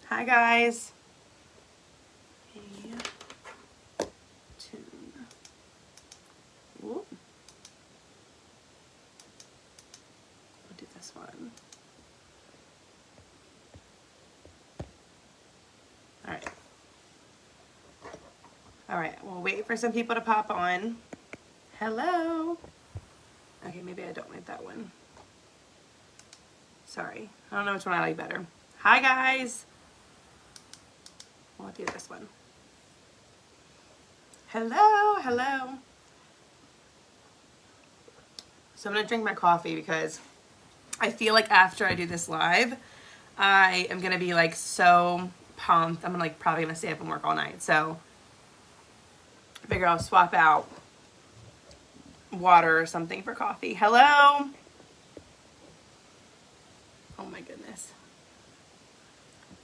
Hi guys. Hey, tune. Whoop. We'll do this one. All right. All right. We'll wait for some people to pop on. Hello. Okay, maybe I don't like that one. Sorry. I don't know which one I like better. Hi guys. We'll do this one. Hello, hello. So I'm gonna drink my coffee because I feel like after I do this live, I am gonna be like so pumped. I'm like probably gonna stay up and work all night. So I figure I'll swap out water or something for coffee. Hello. Oh my goodness.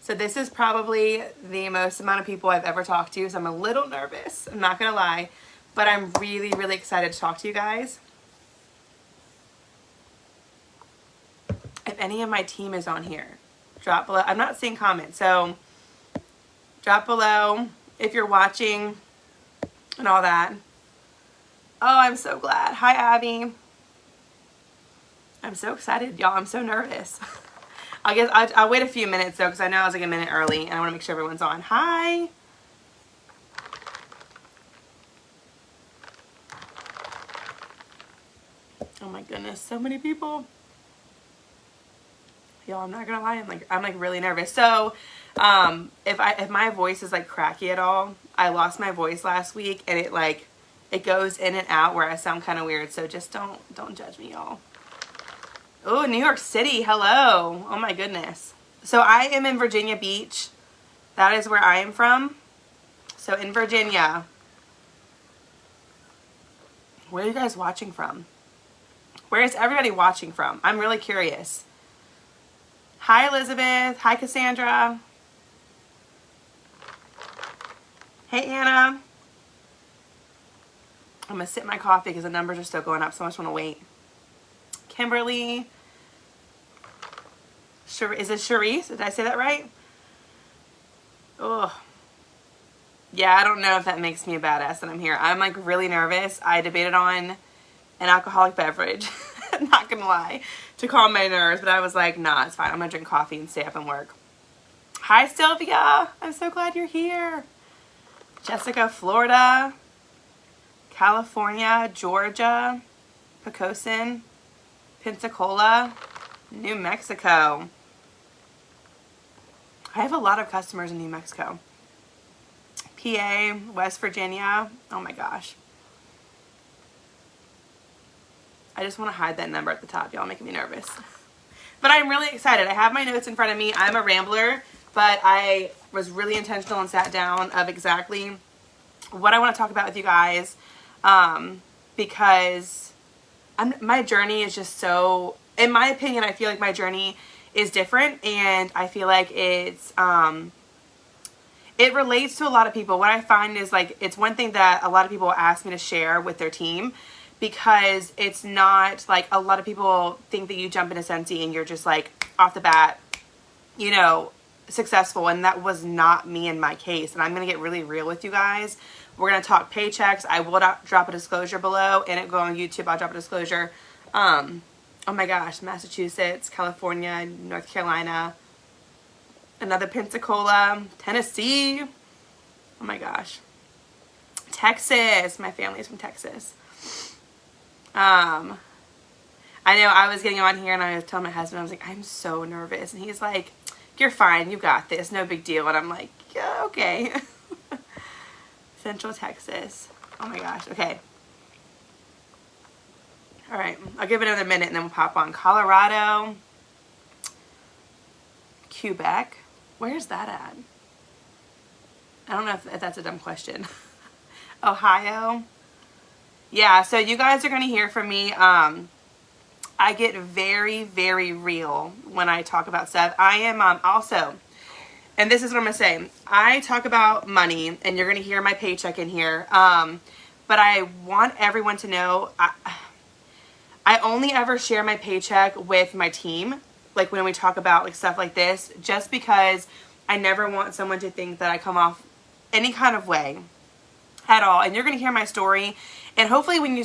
So this is probably the most amount of people I've ever talked to, so I'm a little nervous, I'm not gonna lie, but I'm really, really excited to talk to you guys. If any of my team is on here, drop below. I'm not seeing comments, so drop below if you're watching and all that. Oh, I'm so glad. Hi, Abby. I'm so excited, y'all. I'm so nervous. I guess I'll wait a few minutes though, because I know I was like a minute early and I want to make sure everyone's on. Hi. Oh my goodness, so many people. Y'all, I'm not gonna lie, I'm like really nervous. So, if my voice is like cracky at all, I lost my voice last week and it goes in and out where I sound kind of weird. So just don't judge me, y'all. Oh, New York City, hello. Oh my goodness. So I am in Virginia Beach. That is where I am from. So in Virginia. Where are you guys watching from? Where is everybody watching from? I'm really curious. Hi, Elizabeth. Hi, Cassandra. Hey, Anna. I'm going to sip my coffee because the numbers are still going up, so I just want to wait. Kimberly. Is it Charisse? Did I say that right? Oh. Yeah, I don't know if that makes me a badass that I'm here. I'm like really nervous. I debated on an alcoholic beverage, not gonna lie, to calm my nerves, but I was like, nah, it's fine. I'm gonna drink coffee and stay up and work. Hi, Sylvia. I'm so glad you're here. Jessica, Florida, California, Georgia, Pocosin, Pensacola, New Mexico. I have a lot of customers in New Mexico. PA, West Virginia. Oh my gosh. I just want to hide that number at the top. Y'all making me nervous. But I'm really excited. I have my notes in front of me. I'm a rambler, but I was really intentional and sat down of exactly what I want to talk about with you guys, because my journey is just so, in my opinion, I feel like my journey is different, and I feel like it's it relates to a lot of people. What I find is like it's one thing that a lot of people ask me to share with their team, because it's not like a lot of people think that you jump into Scentsy and you're just like off the bat, you know, successful, and that was not me in my case. And I'm gonna get really real with you guys. We're gonna talk paychecks. I will drop a disclosure below, and it go on YouTube. I'll drop a disclosure. Oh my gosh, Massachusetts, California, North Carolina, another Pensacola, Tennessee. Oh my gosh. Texas. My family's from Texas. I know I was getting on here and I was telling my husband, I was like, I'm so nervous. And he's like, you're fine. You got this. No big deal. And I'm like, yeah, okay. Central Texas. Oh my gosh. Okay. All right, I'll give it another minute and then we'll pop on. Colorado, Quebec. Where's that at? I don't know if that's a dumb question. Ohio. Yeah, so you guys are going to hear from me. I get very, very real when I talk about stuff. I am also, and this is what I'm going to say. I talk about money, and you're going to hear my paycheck in here. But I want everyone to know I only ever share my paycheck with my team, like when we talk about like stuff like this, just because I never want someone to think that I come off any kind of way at all. And you're going to hear my story. And hopefully when you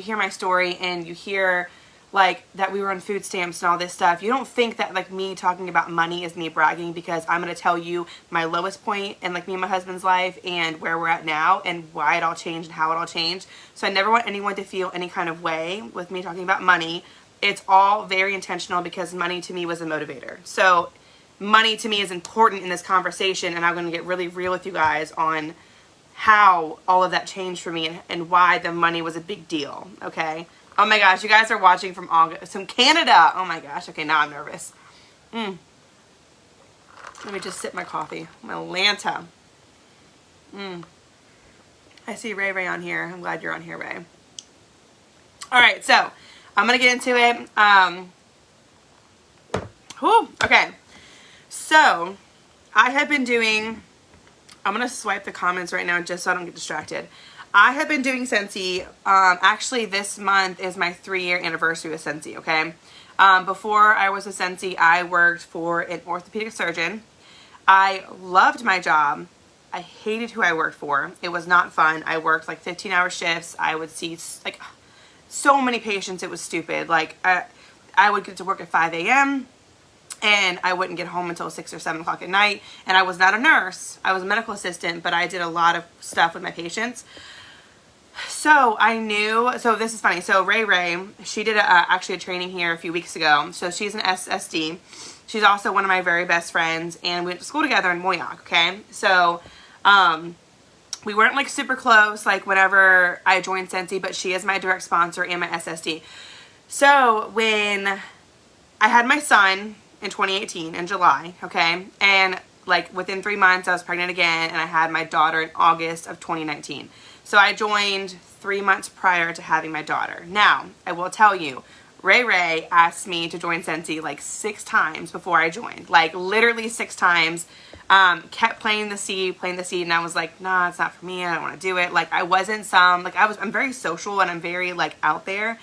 hear my story and you hear like that we were on food stamps and all this stuff, you don't think that like me talking about money is me bragging, because I'm going to tell you my lowest point in like me and my husband's life and where we're at now and why it all changed and how it all changed. So I never want anyone to feel any kind of way with me talking about money. It's all very intentional because money to me was a motivator. So money to me is important in this conversation, and I'm going to get really real with you guys on how all of that changed for me and why the money was a big deal, okay? Oh my gosh, you guys are watching from Canada. Oh my gosh, okay, now I'm nervous. Let me just sip my coffee. My Lanta. I see Ray Ray on here. I'm glad you're on here, Ray. All right, so I'm going to get into it. Okay. So, I have been doing, I'm going to swipe the comments right now just so I don't get distracted. I have been doing Scentsy. Actually, this month is my 3-year anniversary with Scentsy, okay? Before I was with Scentsy, I worked for an orthopedic surgeon. I loved my job. I hated who I worked for. It was not fun. I worked like 15-hour shifts. I would see like so many patients. It was stupid. Like I would get to work at 5 a.m. and I wouldn't get home until 6 or 7 o'clock at night. And I was not a nurse. I was a medical assistant, but I did a lot of stuff with my patients. So I knew, so this is funny. So Ray, she did actually a training here a few weeks ago. So she's an SSD. She's also one of my very best friends, and we went to school together in Moyoc, okay? So we weren't like super close like whenever I joined Scentsy, but she is my direct sponsor and my SSD. So when I had my son in 2018 in July, okay? And like within 3 months I was pregnant again, and I had my daughter in August of 2019. So I joined 3 months prior to having my daughter. Now, I will tell you, Ray asked me to join Scentsy like 6 times before I joined. Like literally 6 times. Kept playing the seed, and I was like, nah, it's not for me. I don't want to do it. Like I wasn't I'm very social and I'm very like out there,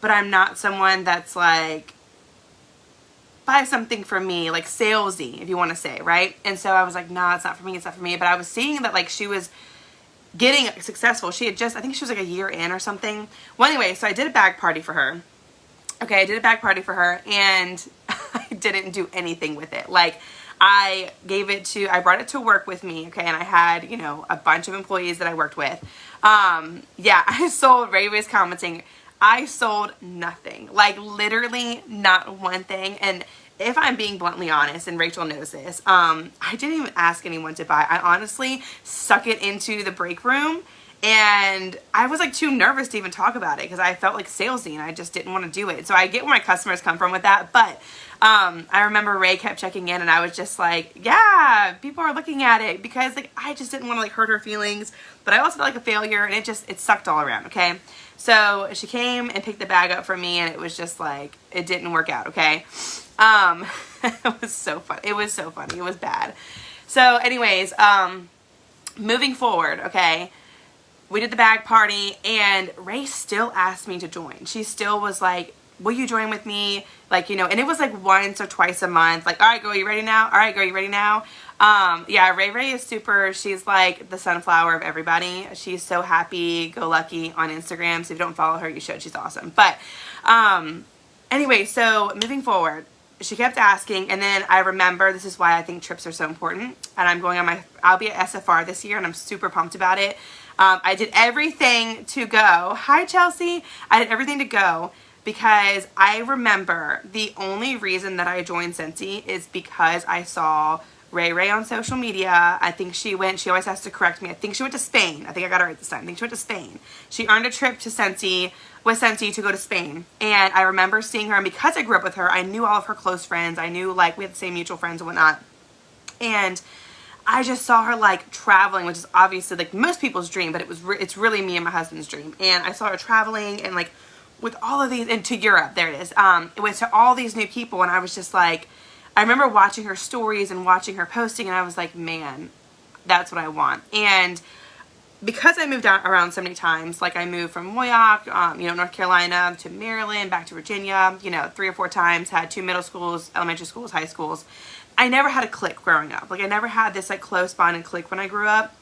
but I'm not someone that's like, buy something for me, like salesy, if you want to say, right? And so I was like, nah, it's not for me. But I was seeing that like she was getting successful. She had I think she was like a year in or something. Well, anyway, so I did a bag party for her. Okay, I did a bag party for her, and I didn't do anything with it. Like, I brought it to work with me, okay, and I had, you know, a bunch of employees that I worked with. Yeah, I sold, Ray was commenting, I sold nothing. Like, literally not one thing. And if I'm being bluntly honest, and Rachel knows this, I didn't even ask anyone to buy. I honestly stuck it into the break room, and I was like too nervous to even talk about it because I felt like salesy and I just didn't want to do it. So I get where my customers come from with that. But I remember Ray kept checking in, and I was just like, yeah, people are looking at it, because like I just didn't want to like hurt her feelings, but I also felt like a failure, and it sucked all around, okay? So she came and picked the bag up for me, and it was just like, it didn't work out, okay? It was so fun. It was so funny. It was bad. So anyways, moving forward, okay, we did the bag party, and Ray still asked me to join. She still was like, will you join with me? Like, you know, and it was like once or twice a month. Like, all right, girl, you ready now? All right, girl, you ready now? Yeah, Ray is super, she's like the sunflower of everybody. She's so happy-go-lucky on Instagram. So if you don't follow her, you should. She's awesome. But anyway, so moving forward, she kept asking, and then I remember, this is why I think trips are so important, and I'm going on I'll be at SFR this year, and I'm super pumped about it. I did everything to go. Hi, Chelsea. I did everything to go because I remember the only reason that I joined Scentsy is because I saw Ray on social media. I think she always has to correct me. I think she went to Spain. I think I got it right this time. I think she went to Spain. She earned a trip to Scentsy, with Scentsy, to go to Spain. And I remember seeing her, and because I grew up with her, I knew all of her close friends. I knew, like, we had the same mutual friends and whatnot. And I just saw her like traveling, which is obviously like most people's dream, but it's really me and my husband's dream. And I saw her traveling and like with all of these, and to Europe, there it is. It went to all these new people, and I was just like, I remember watching her stories and watching her posting, and I was like, man, that's what I want. And because I moved out around so many times, like I moved from Moyock, North Carolina to Maryland, back to Virginia, 3 or 4 times, had 2 middle schools, elementary schools, high schools. I never had a clique growing up. Like I never had this like close bonded clique when I grew up.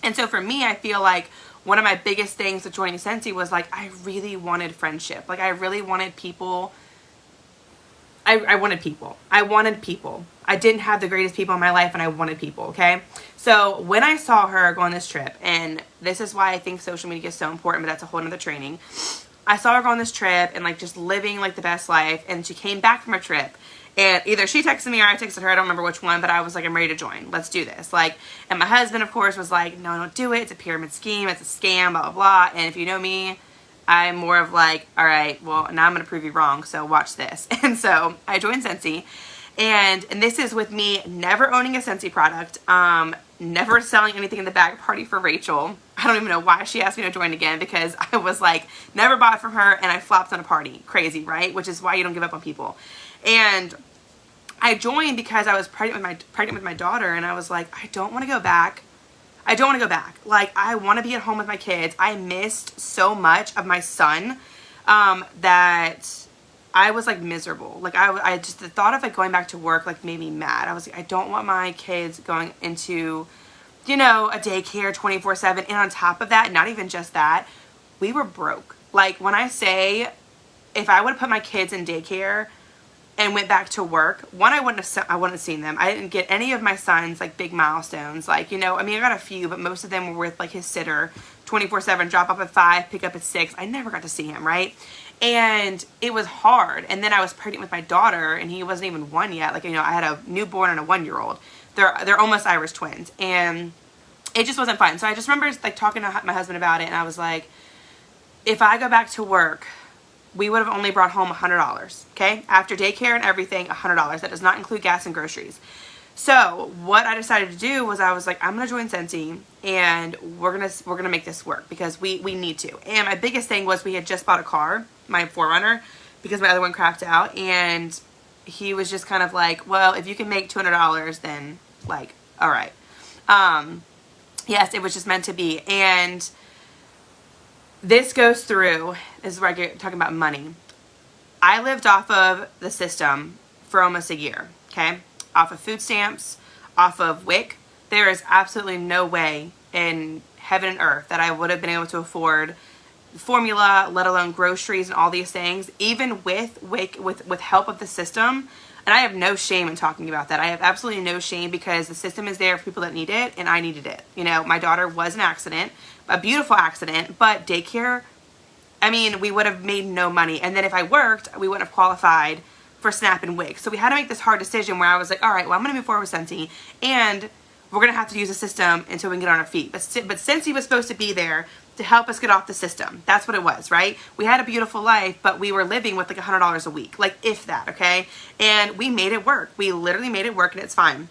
And so for me, I feel like one of my biggest things with joining Scentsy was like, I really wanted friendship. Like I really wanted people. I wanted people. I wanted people. I didn't have the greatest people in my life, and I wanted people, okay? So when I saw her go on this trip, and this is why I think social media is so important, but that's a whole nother training. I saw her go on this trip and like just living like the best life, and she came back from her trip, and either she texted me or I texted her, I don't remember which one, but I was like, I'm ready to join. Let's do this. Like, and my husband, of course, was like, no, don't do it. It's a pyramid scheme. It's a scam, blah, blah, blah. And if you know me, I'm more of like, all right, well, now I'm going to prove you wrong, so watch this. And so I joined Scentsy, and this is with me never owning a Scentsy product, never selling anything in the bag party for Rachel. I don't even know why she asked me to join again, because I was like, never bought from her, and I flopped on a party. Crazy, right? Which is why you don't give up on people. And I joined because I was pregnant with my daughter, and I was like, I don't want to go back. I don't want to go back. Like, I want to be at home with my kids. I missed so much of my son that I was like miserable. Like I just, the thought of like going back to work like made me mad. I was like, I don't want my kids going into, a daycare 24/7. And on top of that, not even just that, we were broke. Like when I say, if I would have put my kids in daycare and went back to work, one, I wouldn't have seen them. I didn't get any of my son's like big milestones. Like, I got a few, but most of them were with like his sitter, 24/7, drop off at 5, pick up at 6. I never got to see him, right? And it was hard. And then I was pregnant with my daughter, and he wasn't even 1 yet. Like, I had a newborn and a 1-year-old. They're almost Irish twins, and it just wasn't fun. So I just remember like talking to my husband about it, and I was like, if I go back to work, we would have only brought home $100, okay? After daycare and everything, $100. That does not include gas and groceries. So what I decided to do was I was like, I'm gonna join Scentsy, and we're gonna make this work, because we need to. And my biggest thing was we had just bought a car, my 4Runner, because my other one crapped out, and he was just kind of like, well, if you can make $200, then like, all right. Yes, it was just meant to be. And this goes through, this is where I get talking about money. I lived off of the system for almost a year, okay? Off of food stamps, off of WIC. There is absolutely no way in heaven and earth that I would have been able to afford formula, let alone groceries and all these things, even with WIC, with help of the system. And I have no shame in talking about that. I have absolutely no shame, because the system is there for people that need it, and I needed it. My daughter was an accident, a beautiful accident, but daycare, we would have made no money. And then if I worked, we wouldn't have qualified for SNAP and WIC. So we had to make this hard decision where I was like, all right, well, I'm going to move forward with Scentsy, and we're going to have to use the system until we can get on our feet. But Scentsy was supposed to be there to help us get off the system. That's what it was, right? We had a beautiful life, but we were living with like $100 a week, like if that, okay? And we made it work. We literally made it work, and it's fine.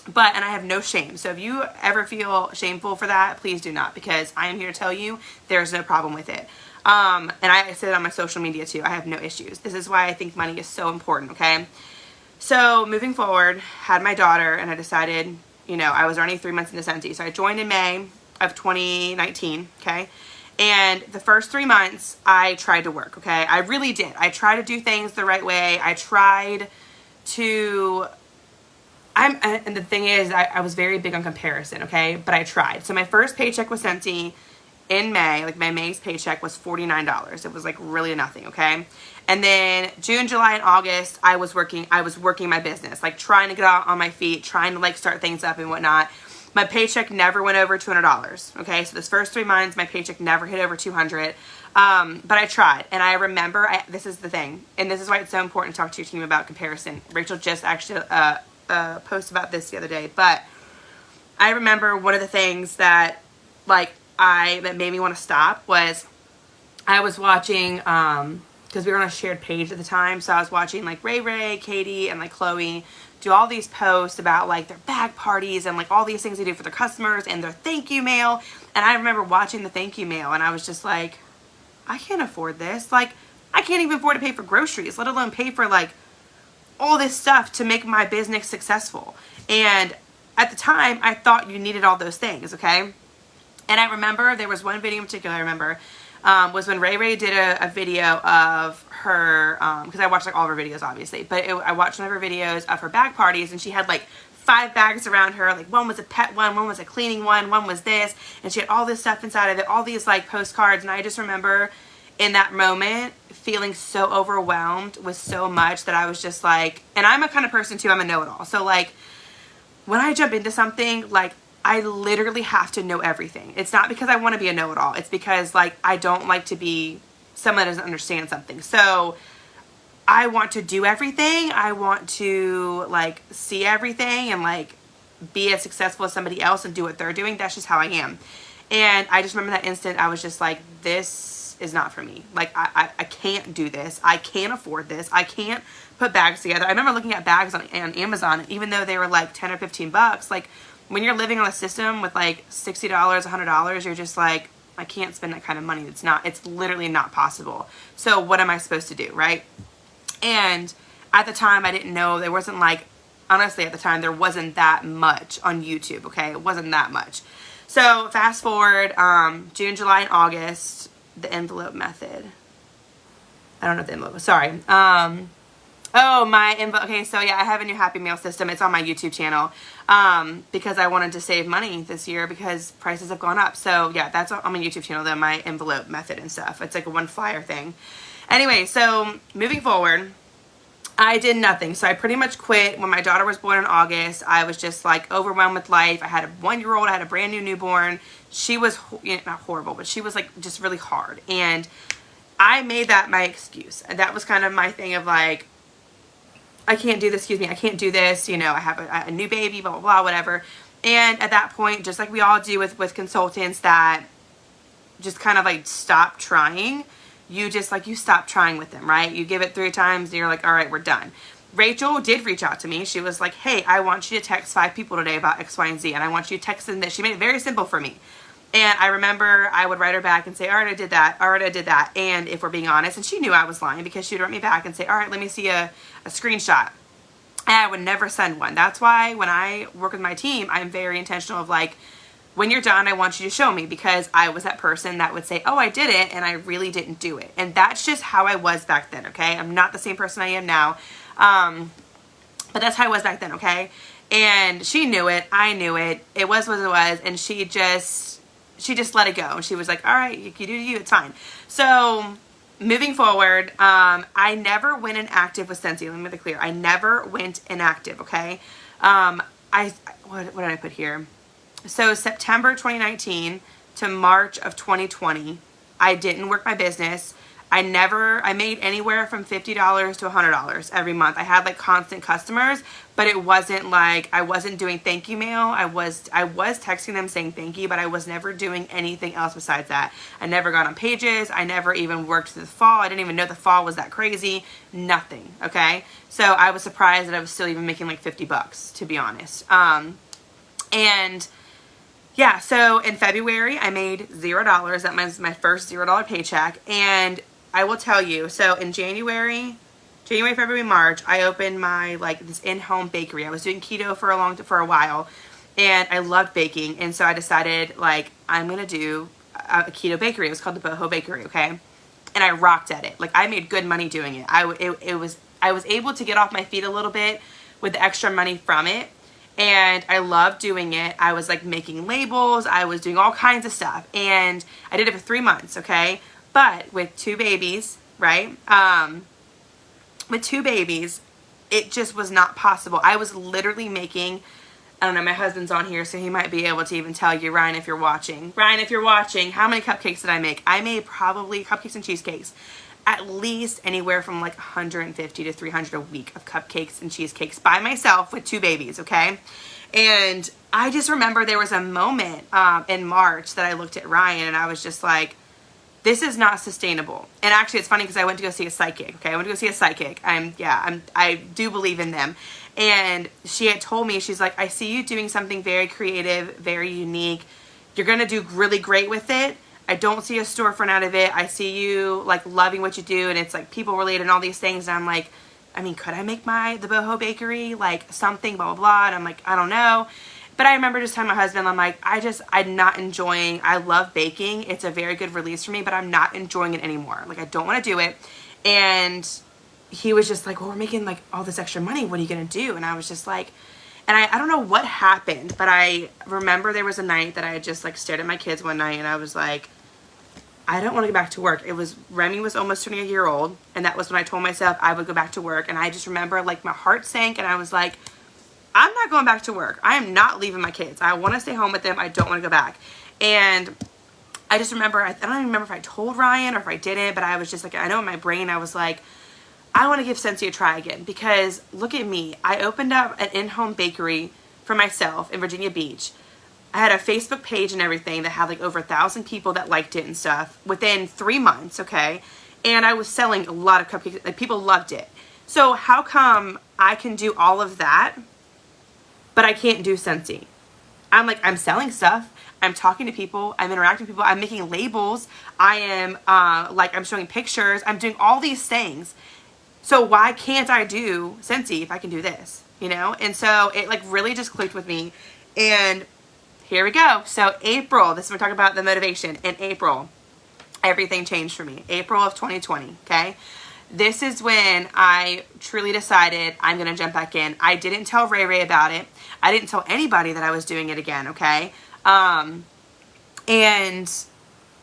And I have no shame. So if you ever feel shameful for that, please do not, because I am here to tell you there's no problem with it. And I say it on my social media too. I have no issues. This is why I think money is so important, okay? So moving forward, had my daughter, and I decided, I was already 3 months into Scentsy. So I joined in May of 2019, okay? And the first 3 months, I tried to work, okay? I really did. I tried to do things the right way. I tried to... and the thing is, I was very big on comparison, okay? But I tried. So my first paycheck with Scentsy in May, like my May's paycheck was $49. It was like really nothing, okay? And then June, July, and August, I was working my business, like trying to get out on my feet, trying to like start things up and whatnot. My paycheck never went over $200, okay? So this first 3 months, my paycheck never hit over $200. But I tried, and I remember, this is the thing, and this is why it's so important to talk to your team about comparison. Rachel just actually post about this the other day, but I remember one of the things that that made me want to stop was I was watching, because we were on a shared page at the time, so I was watching like Ray, Katie, and like Chloe do all these posts about like their bag parties and like all these things they do for their customers and their thank you mail. And I remember watching the thank you mail, and I was just like, I can't afford this. Like, I can't even afford to pay for groceries, let alone pay for like all this stuff to make my business successful. And at the time, I thought you needed all those things, okay? And I remember there was one video in particular I remember, was when Ray Ray did a video of her, because I watched like all of her videos obviously, but I watched one of her videos of her bag parties, and she had like 5 bags around her. Like one was a pet one was a cleaning one was this, and she had all this stuff inside of it, all these like postcards. And I just remember in that moment feeling so overwhelmed with so much that I was just like, and I'm a kind of person too, I'm a know-it-all. So like when I jump into something, like I literally have to know everything. It's not because I want to be a know-it-all. It's because like I don't like to be someone that doesn't understand something. So I want to do everything. I want to like see everything and like be as successful as somebody else and do what they're doing. That's just how I am. And I just remember that instant I was just like, this is not for me. Like I can't do this. I can't afford this. I can't put bags together. I remember looking at bags on Amazon, even though they were like 10 or 15 bucks, like when you're living on a system with like $60, $100, you're just like, I can't spend that kind of money. It's literally not possible. So what am I supposed to do, right? And at the time, I didn't know. There wasn't like, honestly, at the time, there wasn't that much on YouTube, okay? It wasn't that much. So fast forward, June, July, and August, the envelope method. I don't know the envelope, sorry. Oh, my envelope. Okay, so yeah, I have a new Happy Meal system. It's on my YouTube channel because I wanted to save money this year because prices have gone up. So yeah, that's on my YouTube channel, though, my envelope method and stuff. It's like a one flyer thing. Anyway, so moving forward, I did nothing. So I pretty much quit when my daughter was born in August. I was just like overwhelmed with life. I had a 1-year-old. I had a brand new newborn. She was not horrible, but she was like just really hard. And I made that my excuse. And that was kind of my thing of like, I can't do this, I can't do this, I have a new baby, blah, blah, blah, whatever. And at that point, just like we all do with consultants that just kind of like stop trying, you stop trying with them, right? You give it 3 times and you're like, all right, we're done. Rachel did reach out to me. She was like, hey, I want you to text 5 people today about X, Y, and Z. And I want you to text them this. She made it very simple for me. And I remember I would write her back and say, all right, I did that. All right, I did that. And if we're being honest, and she knew I was lying because she would write me back and say, all right, let me see a screenshot. And I would never send one. That's why when I work with my team, I'm very intentional of like, when you're done, I want you to show me, because I was that person that would say, oh, I did it, and I really didn't do it. And that's just how I was back then, okay? I'm not the same person I am now. But that's how I was back then, okay? And she knew it. I knew it. It was what it was. And she just let it go. And she was like, all right, you do you, it's fine. So moving forward, I never went inactive with Scentsy. Let me make it clear. I never went inactive, okay? What did I put here? So September 2019 to March of 2020, I didn't work my business. I made anywhere from $50 to $100 every month. I had like constant customers, but it wasn't like, I wasn't doing thank you mail. I was texting them saying thank you, but I was never doing anything else besides that. I never got on pages. I never even worked through the fall. I didn't even know the fall was that crazy. Nothing. Okay. So I was surprised that I was still even making like 50 bucks, to be honest. And yeah, so in February, I made $0. That was my first $0 paycheck. And I will tell you, so in January, February, March, I opened my, like, this in-home bakery. I was doing keto for a while, and I loved baking. And so I decided, like, I'm going to do a keto bakery. It was called the Boho Bakery, okay? And I rocked at it. Like, I made good money doing it. I was able to get off my feet a little bit with the extra money from it. And I loved doing it. I was like making labels. I was doing all kinds of stuff. And I did it for 3 months, okay? But with 2 babies, right? With 2 babies, it just was not possible. I was literally making, I don't know, my husband's on here, so he might be able to even tell you, Ryan, if you're watching. Ryan, if you're watching, how many cupcakes did I make? I made probably cupcakes and cheesecakes. At least anywhere from like 150 to 300 a week of cupcakes and cheesecakes by myself with 2 babies, okay? And I just remember there was a moment in March that I looked at Ryan and I was just like, this is not sustainable. And actually it's funny because I went to go see a psychic, okay? I went to go see a psychic. I do believe in them. And she had told me, she's like, I see you doing something very creative, very unique. You're going to do really great with it. I don't see a storefront out of it. I see you like loving what you do, and it's like people related and all these things. And I'm like, I mean, could I make the Boho Bakery like something, blah, blah, blah. And I'm like, I don't know. But I remember just telling my husband, I'm like, I'm not enjoying, I love baking. It's a very good release for me, but I'm not enjoying it anymore. Like, I don't want to do it. And he was just like, well, we're making like all this extra money. What are you going to do? And I was just like, and I don't know what happened, but I remember there was a night that I had just like stared at my kids one night and I was like, I don't want to go back to work. Remy was almost turning a year old. And that was when I told myself I would go back to work. And I just remember like my heart sank and I was like, I'm not going back to work. I am not leaving my kids. I want to stay home with them. I don't want to go back. And I just remember, I don't even remember if I told Ryan or if I didn't, but I was just like, I know in my brain, I was like, I want to give Scentsy a try again, because look at me. I opened up an in-home bakery for myself in Virginia Beach. I had a Facebook page and everything that had like over 1,000 people that liked it and stuff within 3 months, okay? And I was selling a lot of cupcakes. Like, people loved it. So how come I can do all of that, but I can't do Scentsy? I'm selling stuff. I'm talking to people. I'm interacting with people. I'm making labels. I am, I'm showing pictures. I'm doing all these things. So why can't I do Scentsy if I can do this, you know? And so it like really just clicked with me. And here we go. So April, this is, we're talking about the motivation. In April, everything changed for me. April of 2020, okay? This is when I truly decided I'm going to jump back in. I didn't tell Ray Ray about it. I didn't tell anybody that I was doing it again, okay? And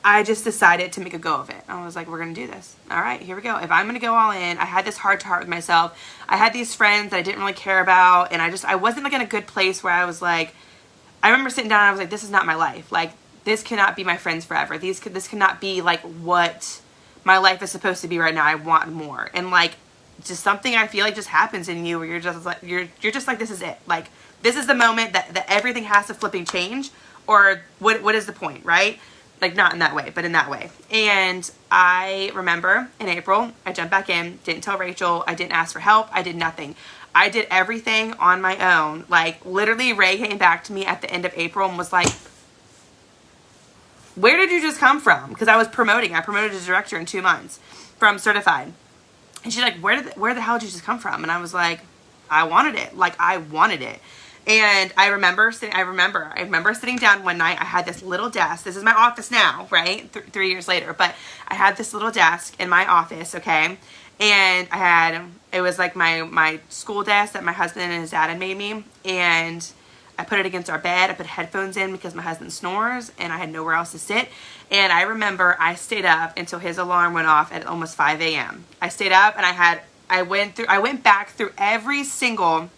I just decided to make a go of it. I was like, we're going to do this. All right, here we go. If I'm going to go all in, I had this heart to heart with myself. I had these friends that I didn't really care about. And I wasn't like in a good place where I was like, I remember sitting down and I was like, this is not my life. Like, this cannot be my friends forever. This cannot be like what my life is supposed to be right now. I want more. And like, just something I feel like just happens in you where you're just like, you're just like, this is it. Like, this is the moment that everything has to flipping change, or what is the point, right? Like, not in that way, but in that way. And I remember in April, I jumped back in, didn't tell Rachel, I didn't ask for help, I did nothing. I did everything on my own. Like, literally, Ray came back to me at the end of April and was like, where did you just come from? Because I promoted as director in 2 months from certified. And she's like, where the hell did you just come from? And I was like, I wanted it. Like, I wanted it. And I remember sitting down one night. I had this little desk. This is my office now, right? 3 years later. But I had this little desk in my office, okay? And it was like my school desk that my husband and his dad had made me. And I put it against our bed. I put headphones in because my husband snores and I had nowhere else to sit. And I remember I stayed up until his alarm went off at almost 5 a.m. I stayed up and I went back through every single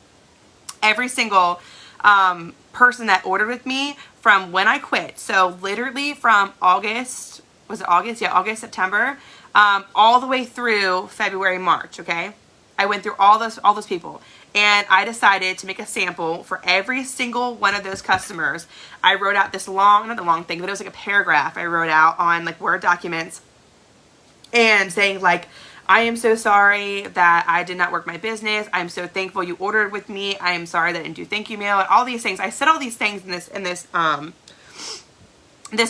person that ordered with me from when I quit. So literally from August, was it August? Yeah, August, September, all the way through February, March, okay? I went through all those people. And I decided to make a sample for every single one of those customers. I wrote out this not a long thing, but it was like a paragraph I wrote out on like Word documents and saying like, I am so sorry that I did not work my business. I'm so thankful you ordered with me. I am sorry that I didn't do thank you mail and all these things. I said all these things in this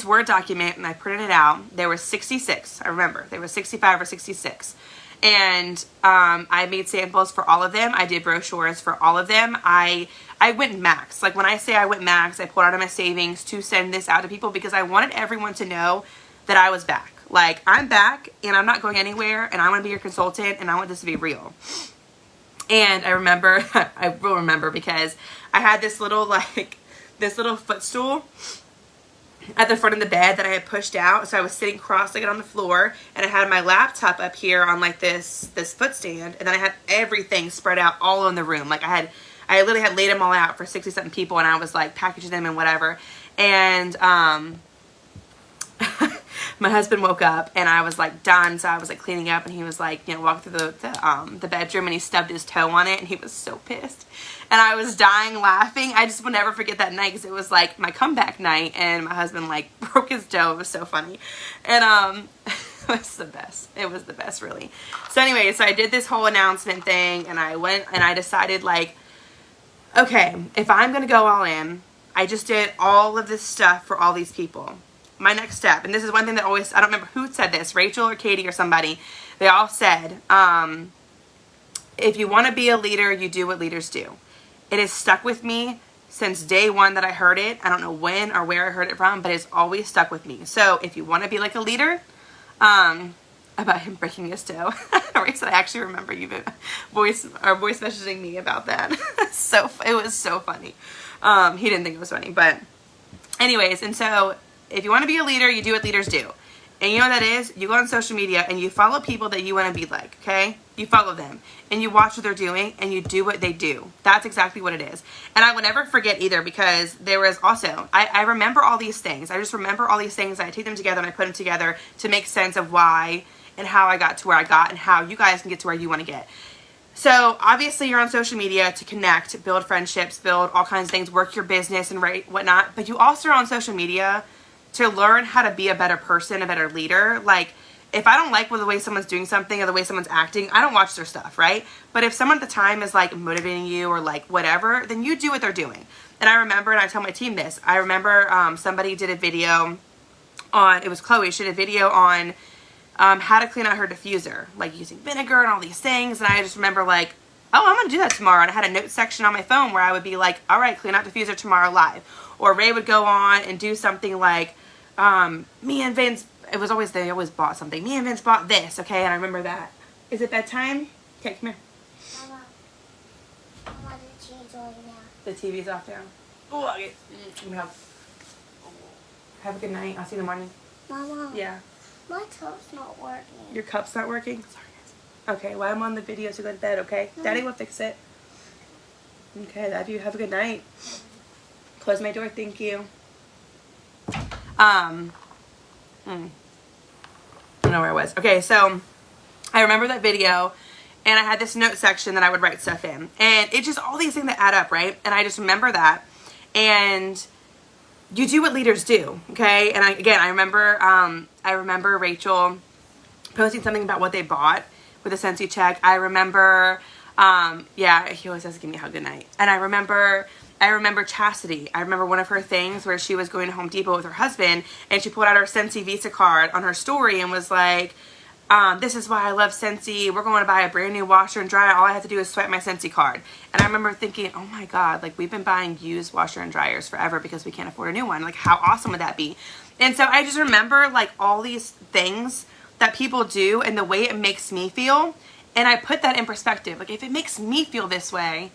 Word document and I printed it out. There were 66. I remember there were 65 or 66. And I made samples for all of them. I did brochures for all of them. I went max. Like, when I say I went max, I pulled out of my savings to send this out to people because I wanted everyone to know that I was back. Like, I'm back and I'm not going anywhere and I want to be your consultant and I want this to be real. And I remember, I will remember because I had this little footstool at the front of the bed that I had pushed out. So I was sitting cross-legged on the floor and I had my laptop up here on like this foot stand. And then I had everything spread out all in the room. Like, I literally had laid them all out for 60 something people and I was like packaging them and whatever. And, my husband woke up and I was like done. So I was like cleaning up and he was like, you know, walking through the bedroom and he stubbed his toe on it and he was so pissed. And I was dying laughing. I just will never forget that night because it was like my comeback night and my husband like broke his toe. It was so funny. And it was the best. It was the best, really. So anyway, so I did this whole announcement thing and I went and I decided like, okay, if I'm going to go all in, I just did all of this stuff for all these people. My next step, and this is one thing that always, I don't remember who said this, Rachel or Katie or somebody, they all said, if you want to be a leader, you do what leaders do. It has stuck with me since day one that I heard it. I don't know when or where I heard it from, but it's always stuck with me. So if you want to be like a leader, about him breaking his toe. Right, I actually remember you voice messaging me about that. So it was so funny. He didn't think it was funny, but anyways, and so if you want to be a leader, you do what leaders do. And you know what that is? You go on social media and you follow people that you want to be like, okay? You follow them and you watch what they're doing and you do what they do. That's exactly what it is. And I will never forget either, because there was also, I remember all these things. I just remember all these things. I take them together and I put them together to make sense of why and how I got to where I got and how you guys can get to where you want to get. So obviously you're on social media to connect, build friendships, build all kinds of things, work your business and whatnot. But you also are on social media to learn how to be a better person, a better leader. Like, if I don't like the way someone's doing something or the way someone's acting, I don't watch their stuff, right? But if someone at the time is like motivating you or like whatever, then you do what they're doing. And I remember, and I tell my team this, I remember somebody did a video on, it was Chloe, she did a video on how to clean out her diffuser, like using vinegar and all these things. And I just remember like, oh, I'm going to do that tomorrow. And I had a note section on my phone where I would be like, all right, clean out diffuser tomorrow live. Or Ray would go on and do something like, me and Vince, they always bought something. Me and Vince bought this, okay? And I remember that. Is it bedtime? Okay, come here. Mama, the TV's on now. The TV's off now. Oh, okay. Have a good night. I'll see you in the morning. Mama. Yeah. My cup's not working. Your cup's not working? Sorry, guys. Okay, well, I'm on the video to go to bed, okay? Daddy will fix it. Okay, love you. Have a good night. Close my door. Thank you. I don't know where I was. Okay, so I remember that video, and I had this note section that I would write stuff in, and it's just all these things that add up, right? And I just remember that, and you do what leaders do, okay? And I remember Rachel posting something about what they bought with a Scentsy check. I remember, yeah, he always says, "Give me a hug, good night." And I remember Chastity. I remember one of her things where she was going to Home Depot with her husband, and she pulled out her Scentsy Visa card on her story and was like, this is why I love Scentsy. We're going to buy a brand new washer and dryer. All I have to do is swipe my Scentsy card. And I remember thinking, oh my God, like, we've been buying used washer and dryers forever because we can't afford a new one. Like, how awesome would that be? And so I just remember like all these things that people do and the way it makes me feel. And I put that in perspective. Like, if it makes me feel this way,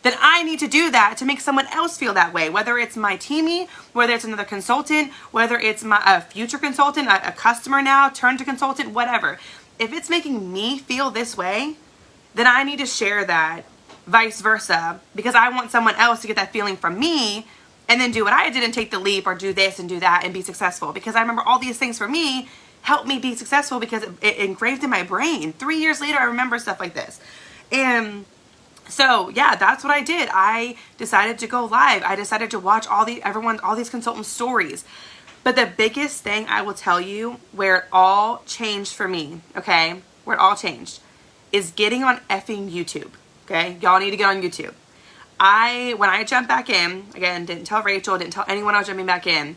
then I need to do that to make someone else feel that way. Whether it's my teamie, whether it's another consultant, whether it's a future consultant, a customer now, turned to consultant, whatever. If it's making me feel this way, then I need to share that, vice versa, because I want someone else to get that feeling from me and then do what I did and take the leap or do this and do that and be successful. Because I remember all these things for me helped me be successful because it engraved in my brain. 3 years later, I remember stuff like this. And so yeah, that's what I did. I decided to go live. I decided to watch all these consultants' stories. But the biggest thing I will tell you where it all changed for me, okay, where it all changed, is getting on effing YouTube, okay? Y'all need to get on YouTube. When I jumped back in, again, didn't tell Rachel, didn't tell anyone I was jumping back in,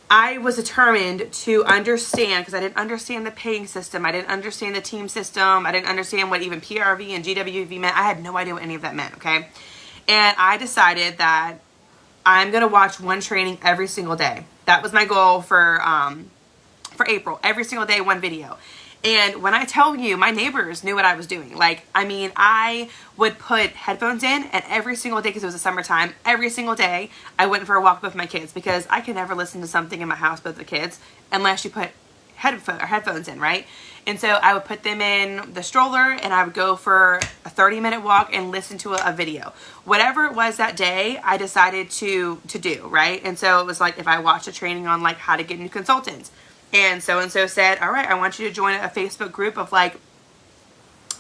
I was determined to understand, because I didn't understand the paying system. I didn't understand the team system. I didn't understand what even PRV and GWV meant. I had no idea what any of that meant, okay? And I decided that I'm going to watch one training every single day. That was my goal for April. Every single day, one video. And when I tell you, my neighbors knew what I was doing. Like, I mean, I would put headphones in, and every single day, because it was the summertime, every single day, I went for a walk with my kids, because I could never listen to something in my house with the kids unless you put headphones in, right? And so I would put them in the stroller, and I would go for a 30-minute walk and listen to a video. Whatever it was that day, I decided to do, right? And so it was like, if I watched a training on like how to get new consultants, and so said, all right, I want you to join a Facebook group of like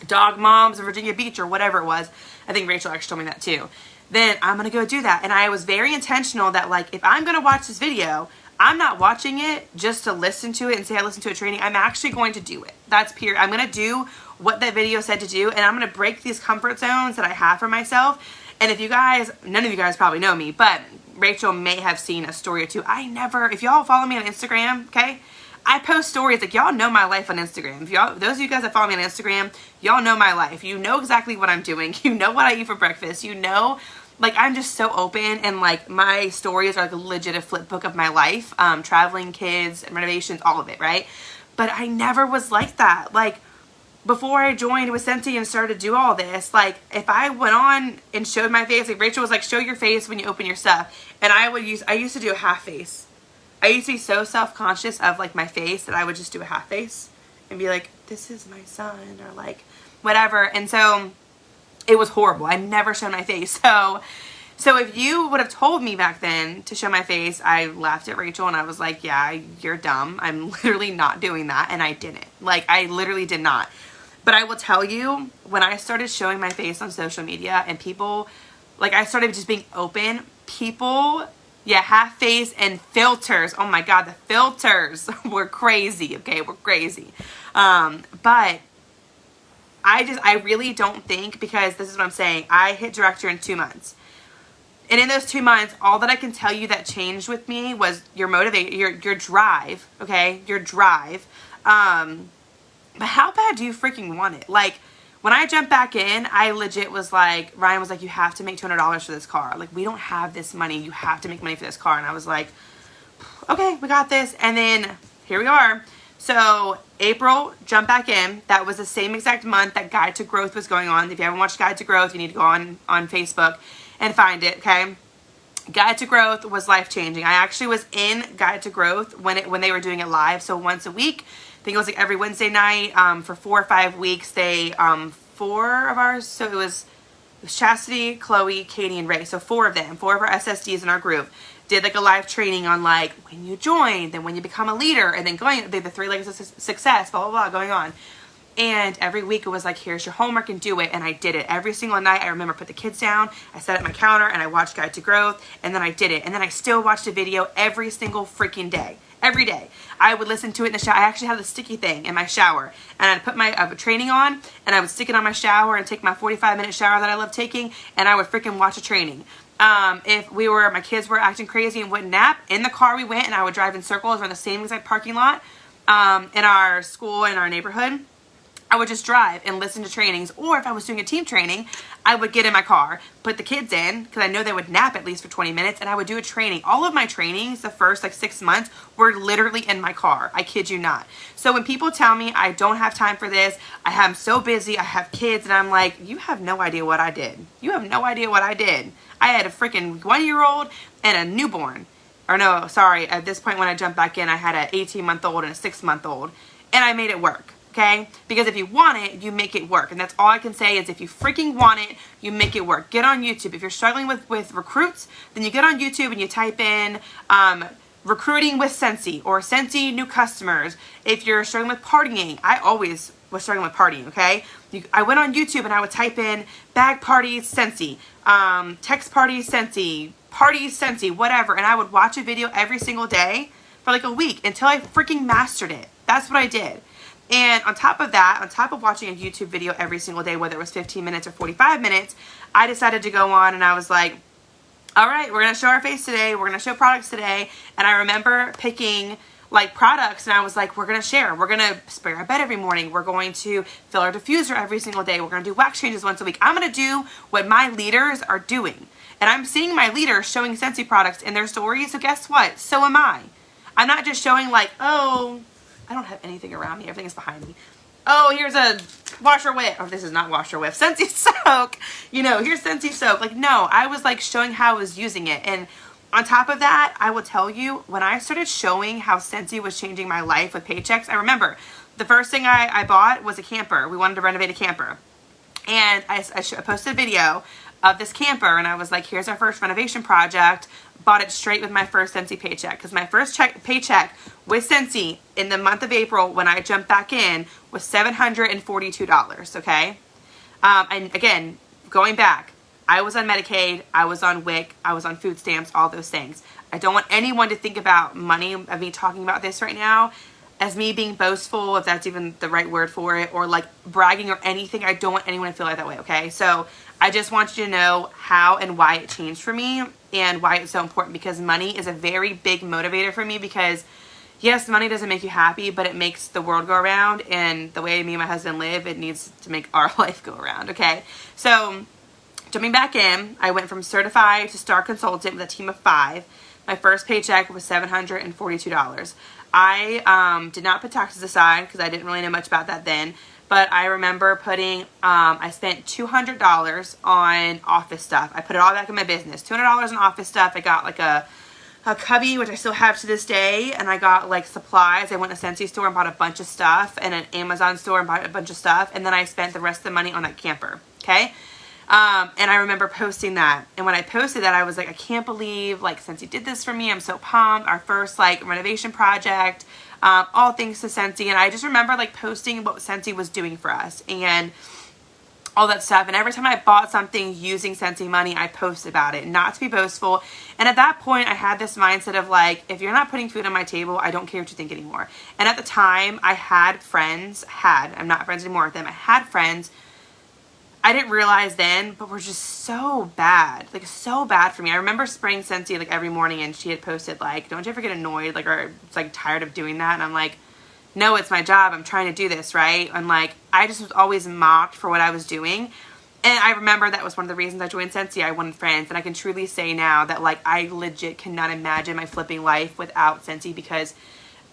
dog moms of Virginia Beach or whatever it was. I think Rachel actually told me that too. Then I'm going to go do that. And I was very intentional that like, if I'm going to watch this video, I'm not watching it just to listen to it and say I listened to a training. I'm actually going to do it. That's period. I'm going to do what that video said to do. And I'm going to break these comfort zones that I have for myself. And if you guys, none of you guys probably know me, but Rachel may have seen a story or two. If y'all follow me on Instagram, okay, I post stories, like, y'all know my life on Instagram. If y'all, those of you guys that follow me on Instagram, y'all know my life. You know exactly what I'm doing. You know what I eat for breakfast. You know like, I'm just so open, and like my stories are like a legit flip book of my life, traveling, kids, renovations, all of it, right? But I never was like that. Like, before I joined with Scentsy and started to do all this, like, if I went on and showed my face, like Rachel was like, show your face when you open your stuff, and I used to do a half face. I used to be so self-conscious of like my face that I would just do a half face and be like, this is my son, or like whatever. And so it was horrible. I never showed my face. So if you would have told me back then to show my face, I laughed at Rachel and I was like, yeah, you're dumb. I'm literally not doing that. And I didn't. Like, I literally did not. But I will tell you, when I started showing my face on social media and people, like, I started just being open, people, yeah, half face and filters. Oh my God, the filters were crazy. Okay, were crazy. But I really don't think, because this is what I'm saying, I hit director in 2 months. And in those 2 months, all that I can tell you that changed with me was your your drive, okay? Your drive. But how bad do you freaking want it? Like, when I jumped back in, I legit was like, Ryan was like, you have to make $200 for this car. Like, we don't have this money. You have to make money for this car. And I was like, okay, we got this. And then here we are. So April, jump back in. That was the same exact month that Guide to Growth was going on. If you haven't watched Guide to Growth, you need to go on Facebook and find it, okay? Guide to Growth was life-changing. I actually was in Guide to Growth when they were doing it live. So once a week, I think it was like every Wednesday night, for 4 or 5 weeks. They, 4 of ours, so it was Chastity, Chloe, Katie, and Ray. So 4 of them, 4 of our SSDs in our group, did like a live training on like when you join, then when you become a leader, and then the 3 legs of success, blah, blah, blah, going on. And every week it was like, here's your homework and do it. And I did it every single night. I remember, put the kids down, I sat at my counter and I watched Guide to Growth, and then I did it. And then I still watched a video every single freaking day. Every day. I would listen to it in the shower. I actually had the sticky thing in my shower. And I'd put my training on, and I would stick it on my shower and take my 45-minute shower that I love taking, and I would freaking watch a training. If my kids were acting crazy and wouldn't nap, in the car we went, and I would drive in circles around the same exact parking lot, in our school, in our neighborhood. I would just drive and listen to trainings. Or if I was doing a team training, I would get in my car, put the kids in, because I know they would nap at least for 20 minutes, and I would do a training. All of my trainings, the first like 6 months, were literally in my car. I kid you not. So when people tell me I don't have time for this, I'm so busy, I have kids, and I'm like, you have no idea what I did. You have no idea what I did. I had a freaking 1-year-old and a newborn. Or no, sorry, at this point when I jumped back in, I had an 18-month-old and a 6-month-old, and I made it work. Okay? Because if you want it, you make it work. And that's all I can say is, if you freaking want it, you make it work. Get on YouTube. If you're struggling with recruits, then you get on YouTube and you type in recruiting with Scentsy, or Scentsy new customers. If you're struggling with partying, I always was struggling with partying, okay? I went on YouTube and I would type in bag parties Scentsy, text parties Scentsy, whatever. And I would watch a video every single day for like a week until I freaking mastered it. That's what I did. And on top of that, on top of watching a YouTube video every single day, whether it was 15 minutes or 45 minutes, I decided to go on and I was like, all right, we're going to show our face today. We're going to show products today. And I remember picking like products, and I was like, we're going to share. We're going to spray our bed every morning. We're going to fill our diffuser every single day. We're going to do wax changes once a week. I'm going to do what my leaders are doing. And I'm seeing my leaders showing Scentsy products in their stories. So guess what? So am I. I'm not just showing like, oh, I don't have anything around me. Everything is behind me. Oh, here's a washer whip. Oh, this is not washer whip. Scentsy soak. You know, here's Scentsy soak. Like, no, I was like showing how I was using it. And on top of that, I will tell you, when I started showing how Scentsy was changing my life with Paychecks, I remember the first thing I bought was a camper. We wanted to renovate a camper. And I posted a video of this camper, and I was like, here's our first renovation project. Bought it straight with my first Scentsy paycheck, because my first paycheck with Scentsy in the month of April when I jumped back in was $742, okay? And again, going back, I was on Medicaid, I was on WIC, I was on food stamps, all those things. I don't want anyone to think about money, of me talking about this right now, as me being boastful, if that's even the right word for it, or like bragging or anything. I don't want anyone to feel like that way, okay? So I just want you to know how and why it changed for me and why it's so important, because money is a very big motivator for me, because yes, money doesn't make you happy, but it makes the world go around, and the way me and my husband live, it needs to make our life go around, okay? So jumping back in, I went from certified to star consultant with a team of 5. My first paycheck was $742. I did not put taxes aside because I didn't really know much about that then. But I remember putting, I spent $200 on office stuff. I put it all back in my business. $200 on office stuff. I got like a cubby, which I still have to this day. And I got like supplies. I went to a Scentsy store and bought a bunch of stuff. And an Amazon store and bought a bunch of stuff. And then I spent the rest of the money on that camper. Okay? And I remember posting that. And when I posted that, I was like, I can't believe like Scentsy did this for me. I'm so pumped. Our first like renovation project. All thanks to Scentsy. And I just remember like posting what Scentsy was doing for us and all that stuff. And every time I bought something using Scentsy money, I posted about it, not to be boastful. And at that point, I had this mindset of like, if you're not putting food on my table, I don't care what you think anymore. And at the time, I had friends, I'm not friends anymore with them. I had friends I didn't realize then, but were just so bad. Like, so bad for me. I remember spraying Scentsy, like, every morning, and she had posted, like, don't you ever get annoyed, like, or, like, tired of doing that? And I'm like, no, it's my job. I'm trying to do this, right? And, like, I just was always mocked for what I was doing. And I remember that was one of the reasons I joined Scentsy. I wanted friends. And I can truly say now that, like, I legit cannot imagine my flipping life without Scentsy, because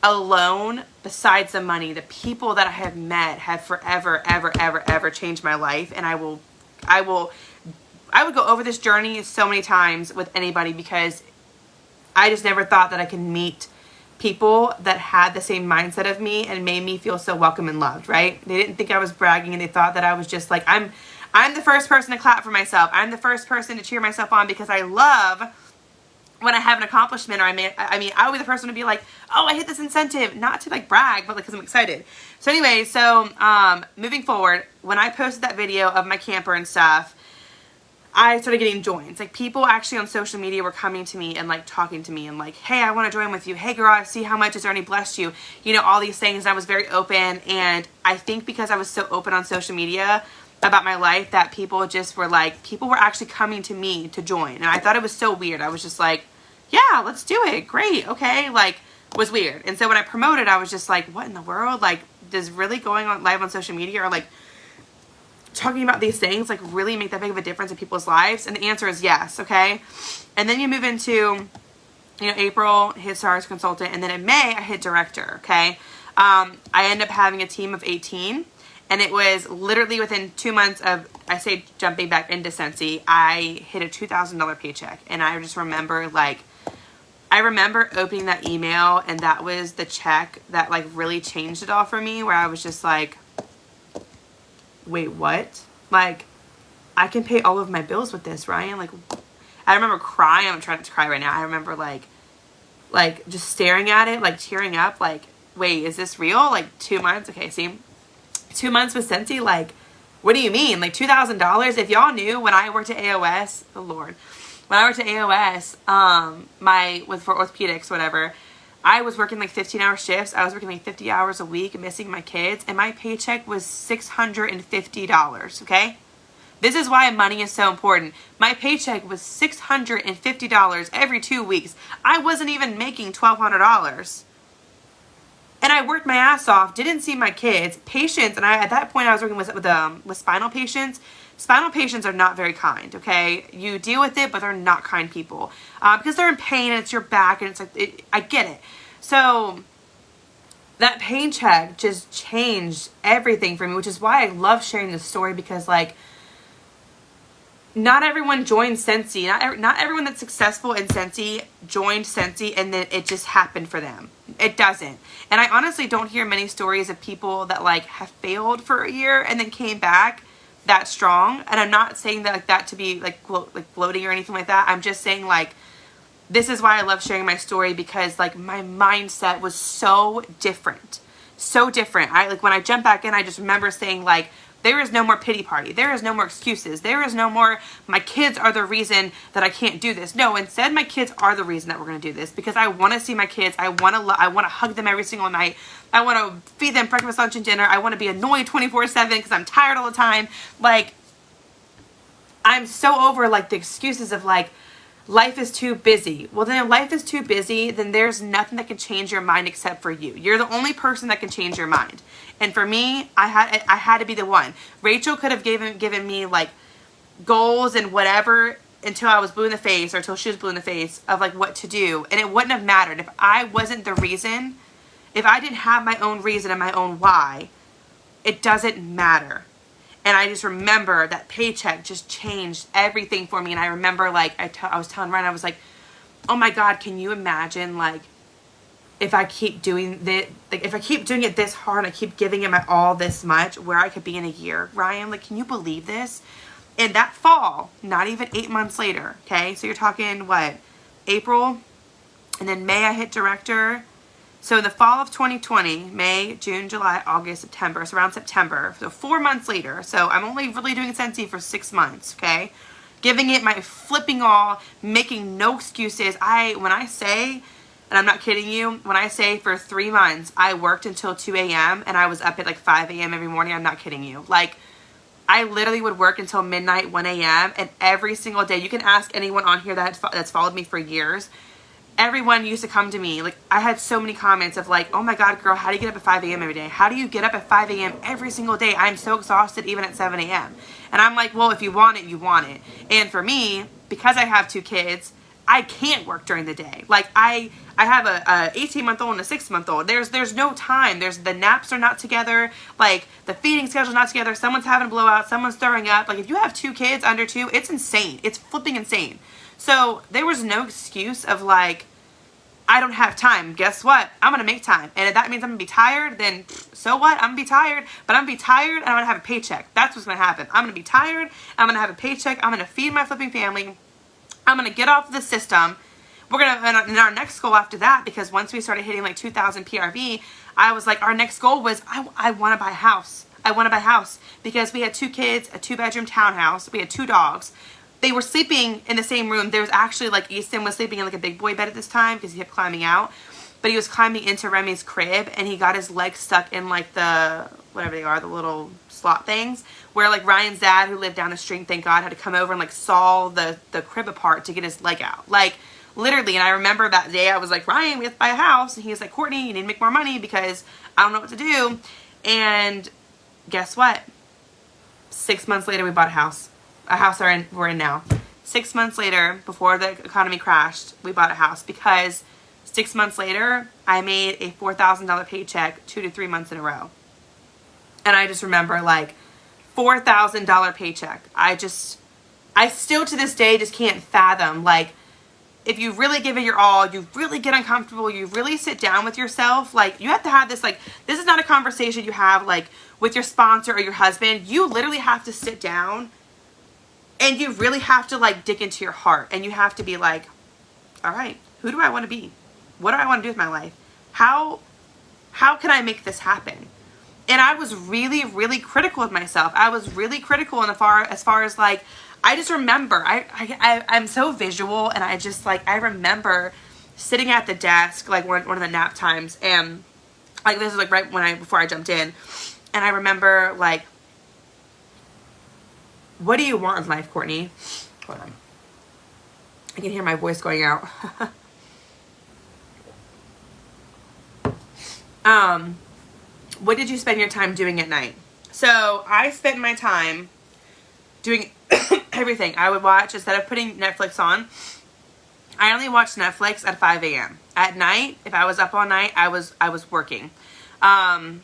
alone, besides the money, the people that I have met have forever, ever changed my life. And I would go over this journey so many times with anybody, because I just never thought that I could meet people that had the same mindset of me and made me feel so welcome and loved, right? They didn't think I was bragging, and they thought that I was just like, I'm the first person to clap for myself. I'm the first person to cheer myself on, because I love when I have an accomplishment, or I mean, I would be the person to be like, oh, I hit this incentive, not to like brag, but like, because I'm excited. So anyway, moving forward, when I posted that video of my camper and stuff, I started getting joins. Like, people actually on social media were coming to me and like talking to me and like, hey, I want to join with you. Hey girl, I see how much it's already blessed you. You know, all these things. I was very open, and I think because I was so open on social media about my life, that people were actually coming to me to join. And I thought it was so weird. I was just like, yeah, let's do it. Great. Okay. Like, was weird. And so when I promoted, I was just like, what in the world? Like, does really going on live on social media, or like talking about these things, like really make that big of a difference in people's lives? And the answer is yes. Okay. And then you move into, April, hit stars consultant. And then in May, I hit director. Okay. I ended up having a team of 18. And it was literally within 2 months of, I say, jumping back into Scentsy, I hit a $2,000 paycheck. And I just remember, opening that email, and that was the check that, like, really changed it all for me, where I was just like, wait, what? Like, I can pay all of my bills with this, Ryan. Like, I remember crying. I'm trying not to cry right now. I remember, like, just staring at it, like, tearing up, like, wait, is this real? Like, 2 months? Okay, see? 2 months with Scentsy, like, what do you mean? Like, $2,000? If y'all knew, when I worked at AOS, oh Lord, when I worked at AOS, for orthopedics, whatever, I was working like 15-hour shifts. I was working like 50 hours a week, missing my kids, and my paycheck was $650, okay? This is why money is so important. My paycheck was $650 every 2 weeks. I wasn't even making $1,200. And I worked my ass off, didn't see my kids. Patients, and at that point I was working with spinal patients. Spinal patients are not very kind, okay? You deal with it, but they're not kind people. Because they're in pain, and it's your back, and it's like, I get it. So that paycheck just changed everything for me, which is why I love sharing this story, because, like, not everyone joins Scentsy. Not everyone that's successful in Scentsy joined Scentsy and then it just happened for them. It doesn't. And I honestly don't hear many stories of people that, like, have failed for a year and then came back that strong. And I'm not saying that, like, that to be like gloating or anything like that. I'm just saying, like, this is why I love sharing my story, because, like, my mindset was so different. So different. When I jump back in, I just remember saying, like, there is no more pity party. There is no more excuses. There is no more, my kids are the reason that I can't do this. No, instead, my kids are the reason that we're going to do this, because I want to see my kids. I want to hug them every single night. I want to feed them breakfast, lunch, and dinner. I want to be annoyed 24/7 because I'm tired all the time. Like, I'm so over, like, the excuses of, like, life is too busy. Well, then if life is too busy, then there's nothing that can change your mind except for you. You're the only person that can change your mind. And for me, I had to be the one. Rachel could have given me, like, goals and whatever until I was blue in the face, or until she was blue in the face, of like what to do. And it wouldn't have mattered if I wasn't the reason. If I didn't have my own reason and my own why, it doesn't matter. And I just remember that Paycheck just changed everything for me. And I remember, like, I was telling Ryan, I was like, oh my God, can you imagine, like, if I keep doing this, like, if I keep doing it this hard, I keep giving it my all this much, where I could be in a year, Ryan? Like, can you believe this? And that fall, not even 8 months later, okay? So you're talking, what, April? And then May I hit director. So in the fall of 2020, May, June, July, August, September, so around September, so 4 months later, so I'm only really doing Scentsy for 6 months, okay? Giving it my flipping all, making no excuses. When I say, and I'm not kidding you, when I say for 3 months, I worked until 2 a.m. and I was up at like 5 a.m. every morning, I'm not kidding you. Like, I literally would work until midnight, 1 a.m. and every single day, you can ask anyone on here that's followed me for years, everyone used to come to me. Like, I had so many comments of like, oh my God, girl, how do you get up at 5 a.m. every day? How do you get up at 5 a.m. every single day? I'm so exhausted even at 7 a.m. And I'm like, well, if you want it, you want it. And for me, because I have 2 kids, I can't work during the day. Like, I have a 18-month-old and a 6-month-old. There's no time. The naps are not together. Like, the feeding schedule's not together. Someone's having a blowout. Someone's throwing up. Like, if you have 2 kids under 2, it's insane. It's flipping insane. So there was no excuse of like, I don't have time. Guess what? I'm going to make time. And if that means I'm going to be tired, then so what? I'm going to be tired. But I'm going to be tired and I'm going to have a paycheck. That's what's going to happen. I'm going to be tired. I'm going to have a paycheck. I'm going to feed my flipping family. I'm going to get off the system. We're going to, and our next goal after that, because once we started hitting like 2,000 PRV, I was like, our next goal was, I want to buy a house. I want to buy a house because we had 2 kids, a 2-bedroom townhouse. We had 2 dogs. They were sleeping in the same room. There was actually, like, Easton was sleeping in like a big boy bed at this time because he kept climbing out. But he was climbing into Remy's crib and he got his legs stuck in like the, whatever they are, the little slot things. Where like Ryan's dad, who lived down the street, thank God, had to come over and like saw the crib apart to get his leg out. Like, literally. And I remember that day I was like, Ryan, we have to buy a house. And he was like, Courtney, you need to make more money because I don't know what to do. And guess what? 6 months later, we bought a house. A house we're in now. 6 months later, before the economy crashed, we bought a house because 6 months later, I made a $4,000 paycheck 2 to 3 months in a row. And I just remember, like, $4,000 paycheck. I still to this day just can't fathom, like, if you really give it your all, you really get uncomfortable, you really sit down with yourself, like, you have to have this, like, this is not a conversation you have, like, with your sponsor or your husband. You literally have to sit down and you really have to, like, dig into your heart. And you have to be like, all right, who do I want to be? What do I want to do with my life? How can I make this happen? And I was really, really critical of myself. I was really critical as far as, like, I just remember, I'm so visual. And I just, like, I remember sitting at the desk, like, one of the nap times. And, like, this is, like, right before I jumped in. And I remember, like, what do you want in life, Courtney? Hold on. I can hear my voice going out. What did you spend your time doing at night? So I spent my time doing everything. I would watch, instead of putting Netflix on, I only watched Netflix at 5 a.m. At night, if I was up all night, I was working. And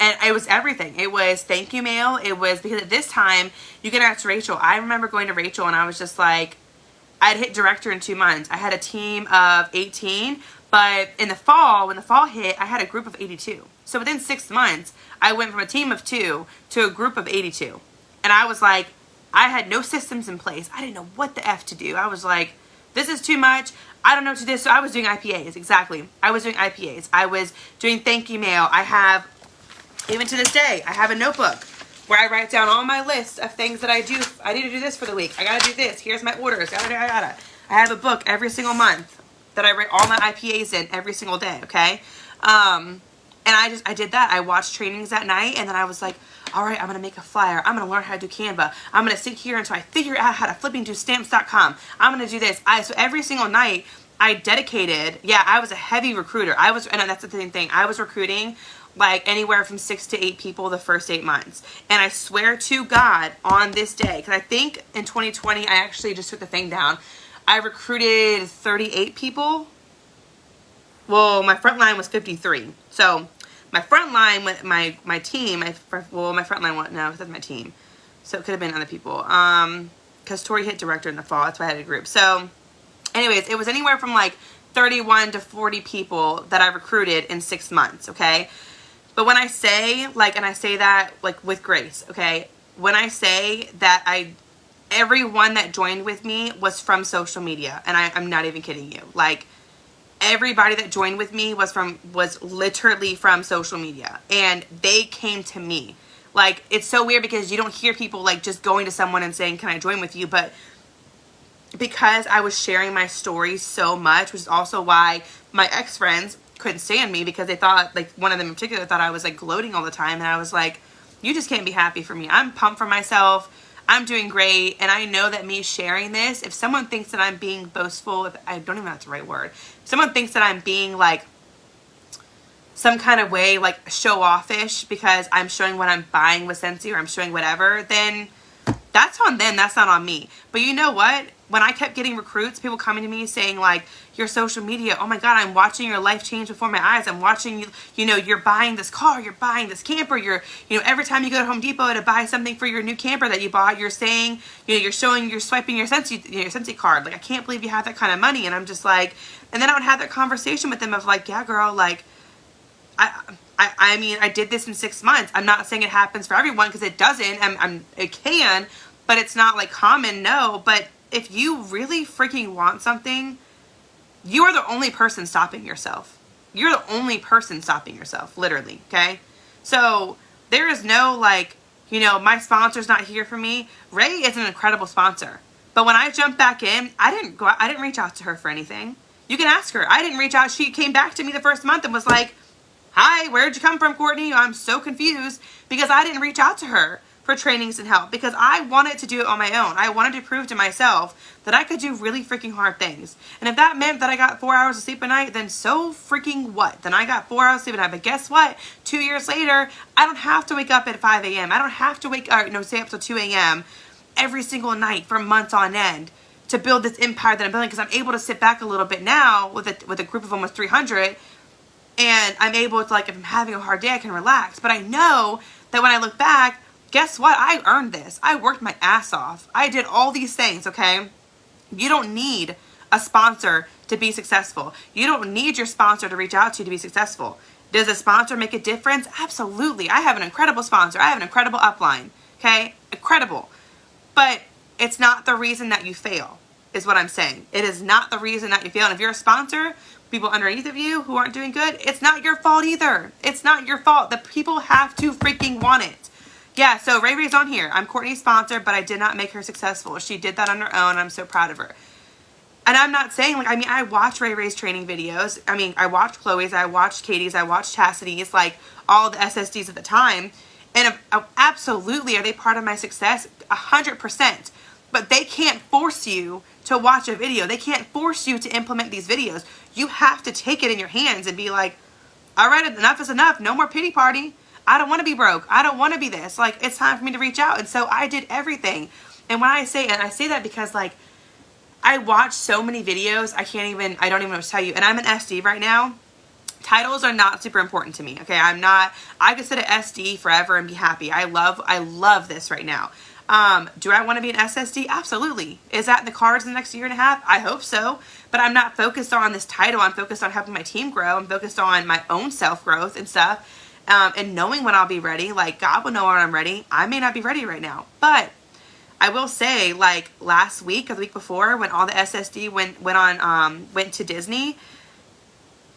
it was everything. It was thank you mail. It was, because at this time, you can ask Rachel. I remember going to Rachel and I was just like, I'd hit director in 2 months. I had a team of 18, but in the fall, when the fall hit, I had a group of 82. So within 6 months, I went from a team of 2 to a group of 82. And I was like, I had no systems in place. I didn't know what the F to do. I was like, this is too much. I don't know what to do. So I was doing IPAs, exactly. I was doing IPAs. I was doing thank you mail. I have, even to this day, I have a notebook where I write down all my lists of things that I do. I need to do this for the week. I gotta do this. Here's my orders. Yada, yada, yada. I have a book every single month that I write all my IPAs in every single day, okay? And I did that. I watched trainings that night, and then I was like, all right, I'm going to make a flyer. I'm going to learn how to do Canva. I'm going to sit here until I figure out how to flipping do stamps.com. I'm going to do this. So every single night, I dedicated, I was a heavy recruiter. And that's the thing. I was recruiting like anywhere from 6 to 8 people the first 8 months. And I swear to God on this day, because I think in 2020, I actually just took the thing down. I recruited 38 people. Well, my front line was 53. So my front line with my team, my front line was, no, that's my team. So it could have been other people. Because Tori hit director in the fall. That's why I had a group. So anyways, it was anywhere from like 31 to 40 people that I recruited in 6 months, okay? But when I say, like, and I say that, like, with grace, okay? When I say that everyone that joined with me was from social media, and I'm not even kidding you. Like, everybody that joined with me was literally from social media, and they came to me. Like, it's so weird because you don't hear people, like, just going to someone and saying, can I join with you? But because I was sharing my story so much, which is also why my ex-friends couldn't stand me, because they thought, like, one of them in particular thought I was, like, gloating all the time. And I was like, you just can't be happy for me. I'm pumped for myself. I'm doing great. And I know that me sharing this, if someone thinks that I'm being boastful, if I don't even know if that's the right word. If someone thinks that I'm being, like, some kind of way, like, show-off-ish because I'm showing what I'm buying with Scentsy, or I'm showing whatever, then that's on them. That's not on me. But you know what? When I kept getting recruits, people coming to me saying, like, your social media, oh my God, I'm watching your life change before my eyes. I'm watching you, you know, you're buying this car, you're buying this camper, you're, you know, every time you go to Home Depot to buy something for your new camper that you bought, you're saying, you know, you're swiping your Scentsy card. Like, I can't believe you have that kind of money. And I'm just like, and then I would have that conversation with them of like, yeah, girl, like, I mean, I did this in 6 months. I'm not saying it happens for everyone, because it doesn't. It can, but it's not like common, no. But if you really freaking want something, you are the only person stopping yourself. You're the only person stopping yourself, literally, okay? So there is no, like, you know, my sponsor's not here for me. Ray is an incredible sponsor. But when I jumped back in, I didn't reach out to her for anything. You can ask her. I didn't reach out. She came back to me the first month and was like, hi, where'd you come from, Courtney? I'm so confused, because I didn't reach out to her for trainings and help, because I wanted to do it on my own. I wanted to prove to myself that I could do really freaking hard things. And if that meant that I got 4 hours of sleep a night, then so freaking what? Then I got 4 hours of sleep a night. But guess what? 2 years later, I don't have to wake up at 5 a.m. I don't have to stay up till 2 a.m. every single night for months on end to build this empire that I'm building, because I'm able to sit back a little bit now with a group of almost 300. And I'm able to, like, if I'm having a hard day, I can relax. But I know that when I look back, guess what? I earned this. I worked my ass off. I did all these things, okay? You don't need a sponsor to be successful. You don't need your sponsor to reach out to you to be successful. Does a sponsor make a difference? Absolutely. I have an incredible sponsor. I have an incredible upline, okay? Incredible. But it's not the reason that you fail, is what I'm saying. It is not the reason that you fail. And if you're a sponsor, people underneath of you who aren't doing good, it's not your fault either. It's not your fault. The people have to freaking want it. Yeah, so Ray Ray's on here. I'm Courtney's sponsor, but I did not make her successful. She did that on her own. I'm so proud of her. And I'm not saying, like, I mean, I watch Ray Ray's training videos. I mean, I watched Chloe's, I watched Katie's, I watched Chastity's, like, all the SSDs at the time. And absolutely, are they part of my success? 100%. But they can't force you to watch a video. They can't force you to implement these videos. You have to take it in your hands and be like, all right, enough is enough. No more pity party. I don't want to be broke. I don't want to be this. Like, it's time for me to reach out. And so I did everything. And when I say that because, like, I watch so many videos, I don't even know what to tell you. And I'm an SD right now. Titles are not super important to me. Okay, I could sit at SD forever and be happy. I love this right now. Do I want to be an SSD? Absolutely. Is that in the cards in the next year and a half? I hope so. But I'm not focused on this title. I'm focused on helping my team grow. I'm focused on my own self-growth and stuff. And knowing when I'll be ready. Like, God will know when I'm ready. I may not be ready right now. But I will say, like, last week or the week before, when all the SSD went to Disney,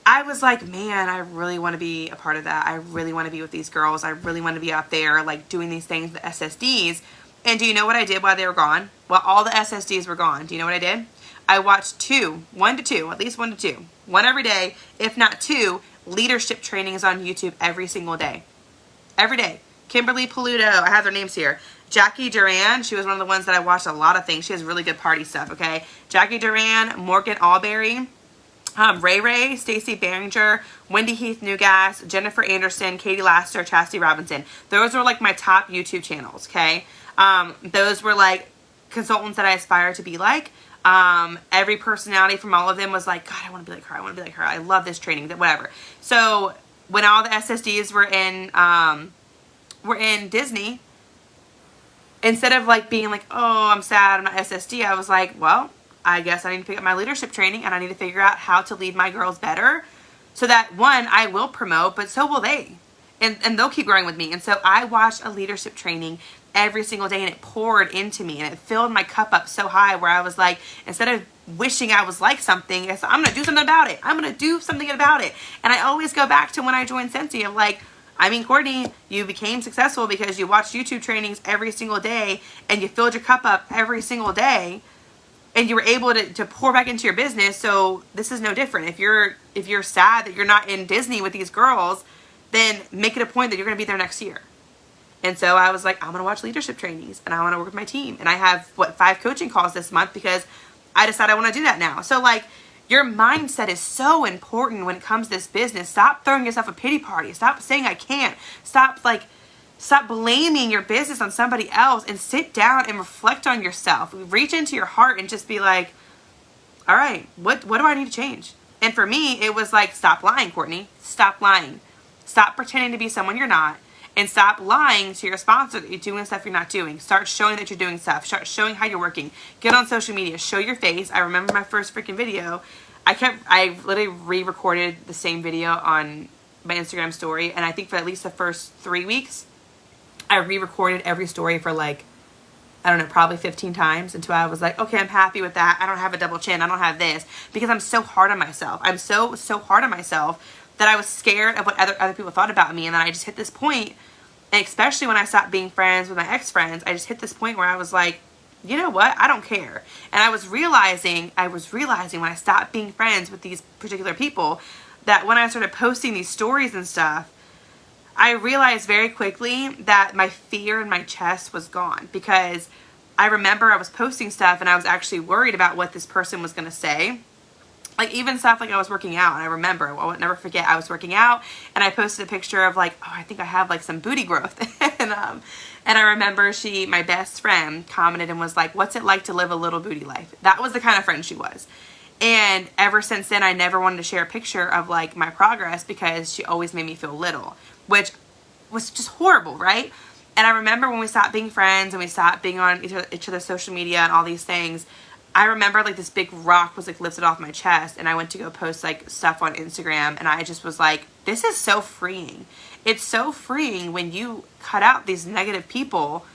I was like, man, I really want to be a part of that. I really want to be with these girls. I really want to be out there, like, doing these things, the SSDs. And do you know what I did while they were gone? While all the SSDs were gone, do you know what I did? I watched one to two, at least 1 to 2. One every day, if not 2, leadership trainings on YouTube every single day. Every day. Kimberly Paluto, I have their names here. Jackie Duran, she was one of the ones that I watched a lot of things. She has really good party stuff, okay? Jackie Duran, Morgan Alberry. Ray Ray, Stacey Barringer, Wendy Heath Newgas, Jennifer Anderson, Katie Laster, Chastity Robinson. Those were like my top YouTube channels, okay? Those were like consultants that I aspire to be like. Every personality from all of them was like, God, I want to be like her. I want to be like her. I love this training, whatever. So when all the SSDs were in Disney, instead of like being like, oh, I'm sad, I'm not SSD, I was like, well, I guess I need to pick up my leadership training and I need to figure out how to lead my girls better so that, one, I will promote, but so will they. And they'll keep growing with me. And so I watched a leadership training every single day, and it poured into me, and it filled my cup up so high where I was like, instead of wishing I was like something, I said, I'm going to do something about it. I'm going to do something about it. And I always go back to when I joined Scentsy of like, I mean, Courtney, you became successful because you watched YouTube trainings every single day and you filled your cup up every single day and you were able to pour back into your business. So this is no different. If you're sad that you're not in Disney with these girls, then make it a point that you're going to be there next year. And so I was like, I'm going to watch leadership trainings and I want to work with my team. And I have 5 coaching calls this month because I decided I want to do that now. So like, your mindset is so important when it comes to this business. Stop throwing yourself a pity party. Stop saying I can't. Stop blaming your business on somebody else and sit down and reflect on yourself. Reach into your heart and just be like, all right, what do I need to change? And for me, it was like, stop lying, Courtney. Stop lying. Stop pretending to be someone you're not. And stop lying to your sponsor that you're doing stuff you're not doing. Start showing that you're doing stuff. Start showing how you're working. Get on social media. Show your face. I remember my first freaking video. I literally re-recorded the same video on my Instagram story. And I think for at least the first 3 weeks, I re-recorded every story for like, I don't know, probably 15 times until I was like, okay, I'm happy with that. I don't have a double chin. I don't have this. Because I'm so hard on myself. I'm so hard on myself that I was scared of what other people thought about me. And then I just hit this point, and especially when I stopped being friends with my ex-friends, I just hit this point where I was like, you know what? I don't care. And I was realizing when I stopped being friends with these particular people that when I started posting these stories and stuff, I realized very quickly that my fear in my chest was gone, because I remember I was posting stuff and I was actually worried about what this person was going to say. Like even stuff like I was working out, and I remember, I would never forget, I was working out and I posted a picture of like, oh, I think I have like some booty growth. and I remember my best friend commented and was like, what's it like to live a little booty life? That was the kind of friend she was. And ever since then, I never wanted to share a picture of like my progress because she always made me feel little, which was just horrible, right? And I remember when we stopped being friends and we stopped being on each other's social media and all these things, I remember like this big rock was like lifted off my chest, and I went to go post like stuff on Instagram, and I just was like, this is so freeing. It's so freeing when you cut out these negative people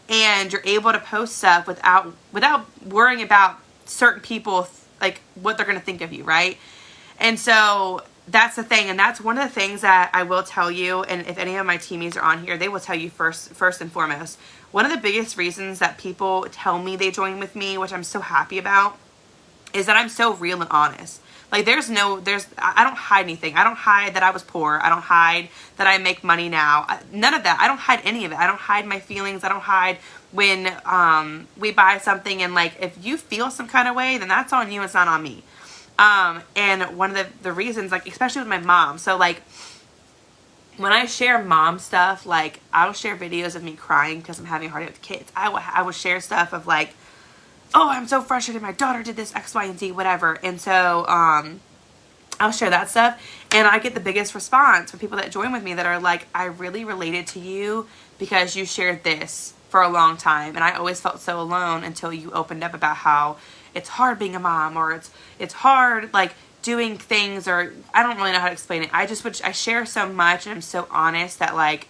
and you're able to post stuff without worrying about certain people, like what they're going to think of you, right? And so that's the thing, and that's one of the things that I will tell you, and if any of my teammates are on here, they will tell you first and foremost. One of the biggest reasons that people tell me they join with me, which I'm so happy about, is that I'm so real and honest. Like I don't hide anything. I don't hide that I was poor. I don't hide that I make money now. None of that. I don't hide any of it. I don't hide my feelings. I don't hide when we buy something, and like if you feel some kind of way, then that's on you. It's not on me. And one of the reasons, like especially with my mom, so like when I share mom stuff, like I'll share videos of me crying because I'm having a hard day with kids. I will share stuff of like, oh, I'm so frustrated, my daughter did this X, Y, and Z, whatever. And so I'll share that stuff, and I get the biggest response from people that join with me that are like, I really related to you because you shared this for a long time, and I always felt so alone until you opened up about how it's hard being a mom, or it's hard like doing things, or I don't really know how to explain it. I share so much, and I'm so honest that like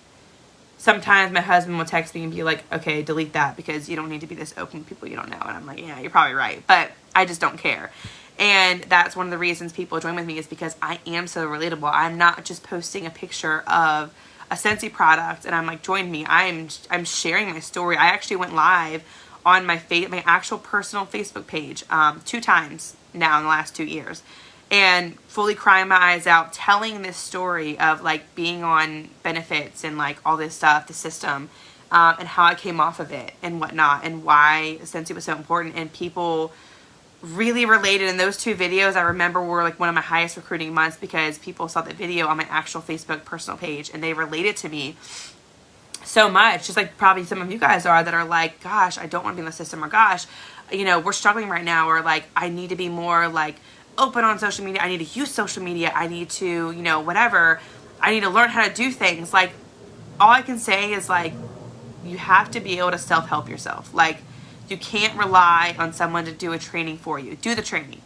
sometimes my husband will text me and be like, okay, delete that because you don't need to be this open with people you don't know. And I'm like, yeah, you're probably right, but I just don't care. And that's one of the reasons people join with me, is because I am so relatable. I'm not just posting a picture of a Scentsy product and I'm like, join me. I'm sharing my story. I actually went live on my actual personal Facebook page 2 times now in the last 2 years, and fully crying my eyes out, telling this story of like being on benefits and like all this stuff, the system, and how I came off of it and whatnot, and why Scentsy was so important. And people really related. And those 2 videos I remember were like one of my highest recruiting months because people saw the video on my actual Facebook personal page and they related to me so much, just like probably some of you guys are, that are like, gosh, I don't want to be in the system, or gosh, you know, we're struggling right now, or like, I need to be more like open on social media. I need to use social media. I need to, you know, whatever. I need to learn how to do things. Like, all I can say is like, you have to be able to self-help yourself. Like, you can't rely on someone to do a training for you. Do the training.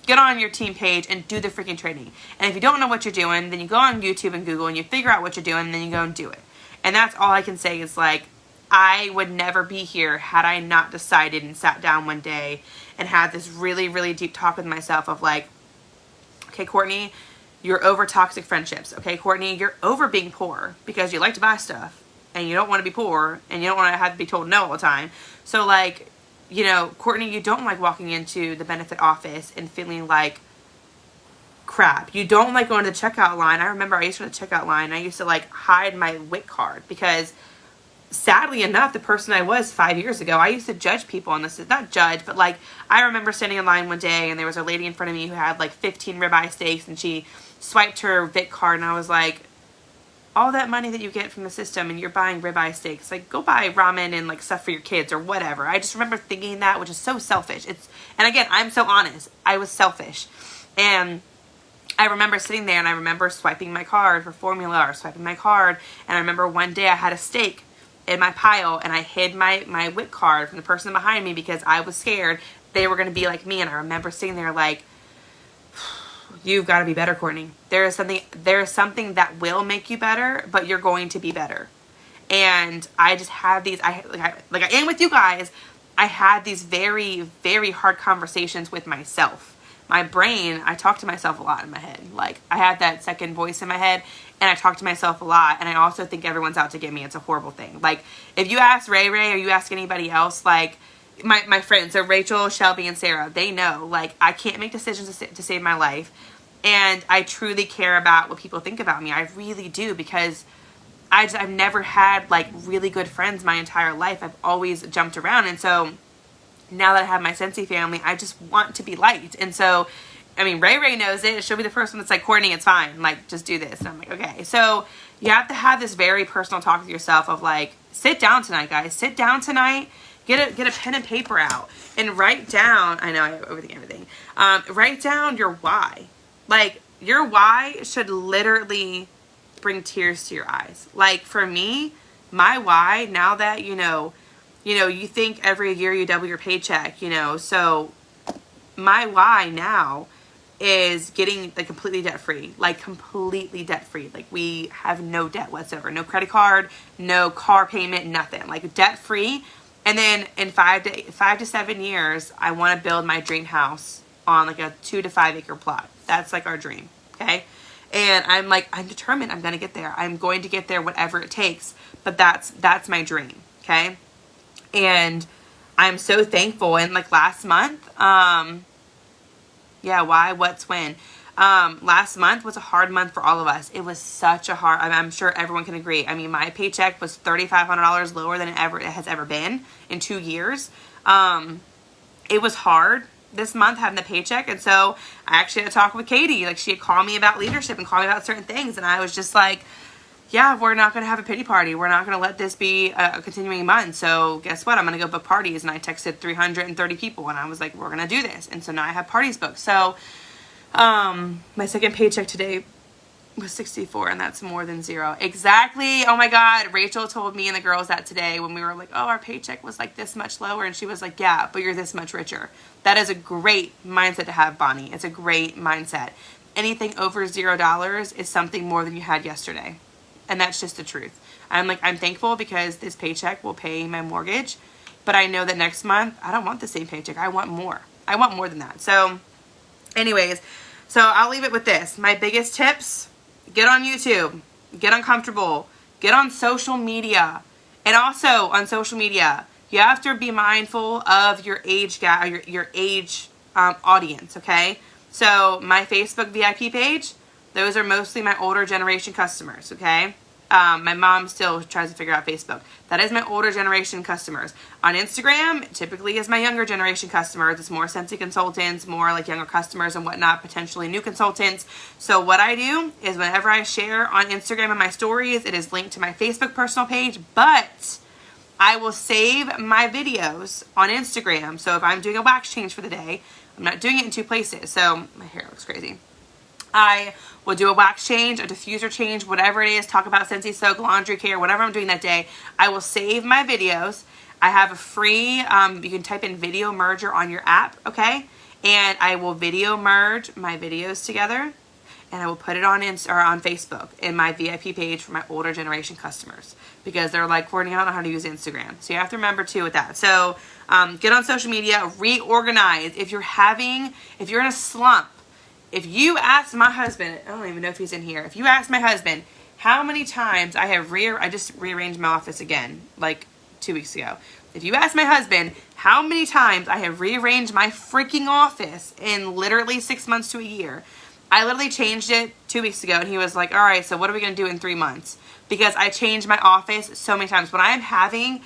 Get on your team page and do the freaking training. And if you don't know what you're doing, then you go on YouTube and Google and you figure out what you're doing, and then you go and do it. And that's all I can say is like, I would never be here had I not decided and sat down one day and had this really, really deep talk with myself of like, okay, Courtney, you're over toxic friendships. Okay, Courtney, you're over being poor because you like to buy stuff and you don't want to be poor and you don't want to have to be told no all the time. So like, you know, Courtney, you don't like walking into the benefit office and feeling like crap. You don't like going to the checkout line. I remember I used to go to the checkout line. I used to like hide my WIC card because sadly enough, the person I was 5 years ago, I used to judge people on this. Not judge, but like, I remember standing in line one day and there was a lady in front of me who had like 15 ribeye steaks and she swiped her WIC card and I was like, all that money that you get from the system and you're buying ribeye steaks, like go buy ramen and like stuff for your kids or whatever. I just remember thinking that, which is so selfish. And again, I'm so honest. I was selfish. And I remember sitting there and I remember swiping my card for formula or swiping my card. And I remember one day I had a steak in my pile and I hid my WIC card from the person behind me because I was scared they were going to be like me. And I remember sitting there like, you've got to be better, Courtney. There is something that will make you better, but you're going to be better. And I just have these, I am with you guys. I had these very, very hard conversations with myself. My brain, I talk to myself a lot in my head. Like, I have that second voice in my head, and I talk to myself a lot, and I also think everyone's out to get me. It's a horrible thing. Like, if you ask Ray or you ask anybody else, like, my friends, so Rachel, Shelby, and Sarah, they know, like, I can't make decisions to save my life, and I truly care about what people think about me. I really do, because I've never had, like, really good friends my entire life. I've always jumped around, and so now that I have my Scentsy family, I just want to be liked. And so, I mean, Ray knows it. She'll be the first one that's like, Courtney, it's fine. Like, just do this. And I'm like, okay. So you have to have this very personal talk with yourself of like, sit down tonight, guys. Sit down tonight. Get a pen and paper out and write down. I know I overthink everything. Write down your why. Like, your why should literally bring tears to your eyes. Like, for me, my why, now that, you know, you think every year you double your paycheck, you know, so my why now is getting like completely debt free, like completely debt free. Like, we have no debt whatsoever, no credit card, no car payment, nothing, like debt free. And then in 5 to 7 years, I want to build my dream house on like a 2 to 5 acre plot. That's like our dream. Okay. And I'm like, I'm determined. I'm going to get there. I'm going to get there, whatever it takes. But that's my dream. Okay. And I'm so thankful. And like last month, last month was a hard month for all of us. It was such a hard, I'm sure everyone can agree. I mean, my paycheck was $3,500 lower than it has ever been in 2 years. It was hard this month having the paycheck. And so I actually had to talk with Katie. Like, she had called me about leadership and called me about certain things. And I was just like, yeah, we're not going to have a pity party. We're not going to let this be a continuing month. So guess what? I'm going to go book parties. And I texted 330 people and I was like, we're going to do this. And so now I have parties booked. So my second paycheck today was 64, and that's more than zero. Exactly. Oh my God. Rachel told me and the girls that today when we were like, oh, our paycheck was like this much lower. And she was like, yeah, but you're this much richer. That is a great mindset to have, Bonnie. It's a great mindset. Anything over $0 is something more than you had yesterday. And that's just the truth. I'm thankful because this paycheck will pay my mortgage, but I know that next month I don't want the same paycheck. I want more. I want more than that. So anyways, so I'll leave it with this. My biggest tips: get on YouTube, get uncomfortable, get on social media. And also on social media, you have to be mindful of your age gap, your age audience, okay? So my Facebook VIP page, those are mostly my older generation customers, okay? My mom still tries to figure out Facebook. That is my older generation customers. On Instagram, typically is my younger generation customers. It's more Scentsy consultants, more like younger customers and whatnot, potentially new consultants. So what I do is whenever I share on Instagram and my stories, it is linked to my Facebook personal page, but I will save my videos on Instagram. So if I'm doing a wax change for the day, I'm not doing it in 2 places. So my hair looks crazy. I will do a wax change, a diffuser change, whatever it is, talk about Scentsy soak, laundry care, whatever I'm doing that day. I will save my videos. I have a free, you can type in video merger on your app, okay? And I will video merge my videos together, and I will put it on on Facebook in my VIP page for my older generation customers, because they're like, Courtney, I don't know how to use Instagram. So you have to remember too with that. So get on social media, reorganize. If you're in a slump, if you ask my husband, I don't even know if he's in here. If you ask my husband how many times I have I just rearranged my office again, like 2 weeks ago. If you ask my husband how many times I have rearranged my freaking office in literally 6 months to a year, I literally changed it 2 weeks ago, and he was like, all right, so what are we going to do in 3 months? Because I changed my office so many times. When I'm having,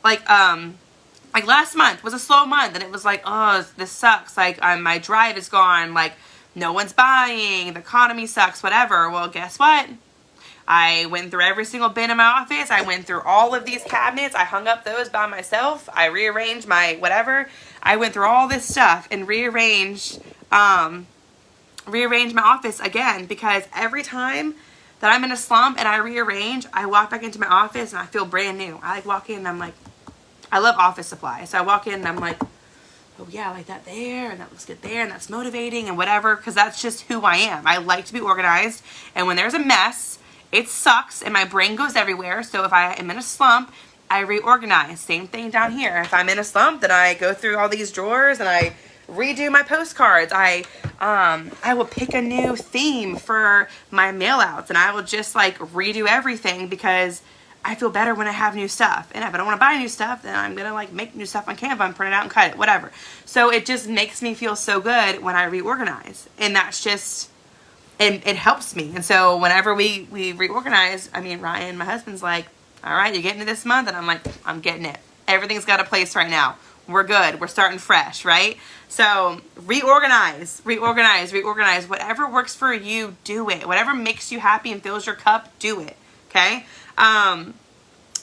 like last month was a slow month, and it was like, oh, this sucks. Like, my drive is gone. Like, no one's buying, the economy sucks, whatever. Well, guess what? I went through every single bin in my office. I went through all of these cabinets. I hung up those by myself. I rearranged my whatever. I went through all this stuff and rearranged my office again, because every time that I'm in a slump and I rearrange, I walk back into my office and I feel brand new. I like walk in and I'm like, I love office supplies. So I walk in and I'm like, oh yeah, I like that there, and that looks good there, and that's motivating and whatever, because that's just who I am. I like to be organized, and when there's a mess, it sucks and my brain goes everywhere. So if I am in a slump, I reorganize. Same thing down here. If I'm in a slump, then I go through all these drawers and I redo my postcards. I will pick a new theme for my mail outs, and I will just like redo everything, because I feel better when I have new stuff. And if I don't want to buy new stuff, then I'm going to like make new stuff on Canva and print it out and cut it, whatever. So it just makes me feel so good when I reorganize. And that's just, it helps me. And so whenever we reorganize, I mean, Ryan, my husband's like, all right, you're getting it this month? And I'm like, I'm getting it. Everything's got a place right now. We're good. We're starting fresh, right? So reorganize. Whatever works for you, do it. Whatever makes you happy and fills your cup, do it. Okay?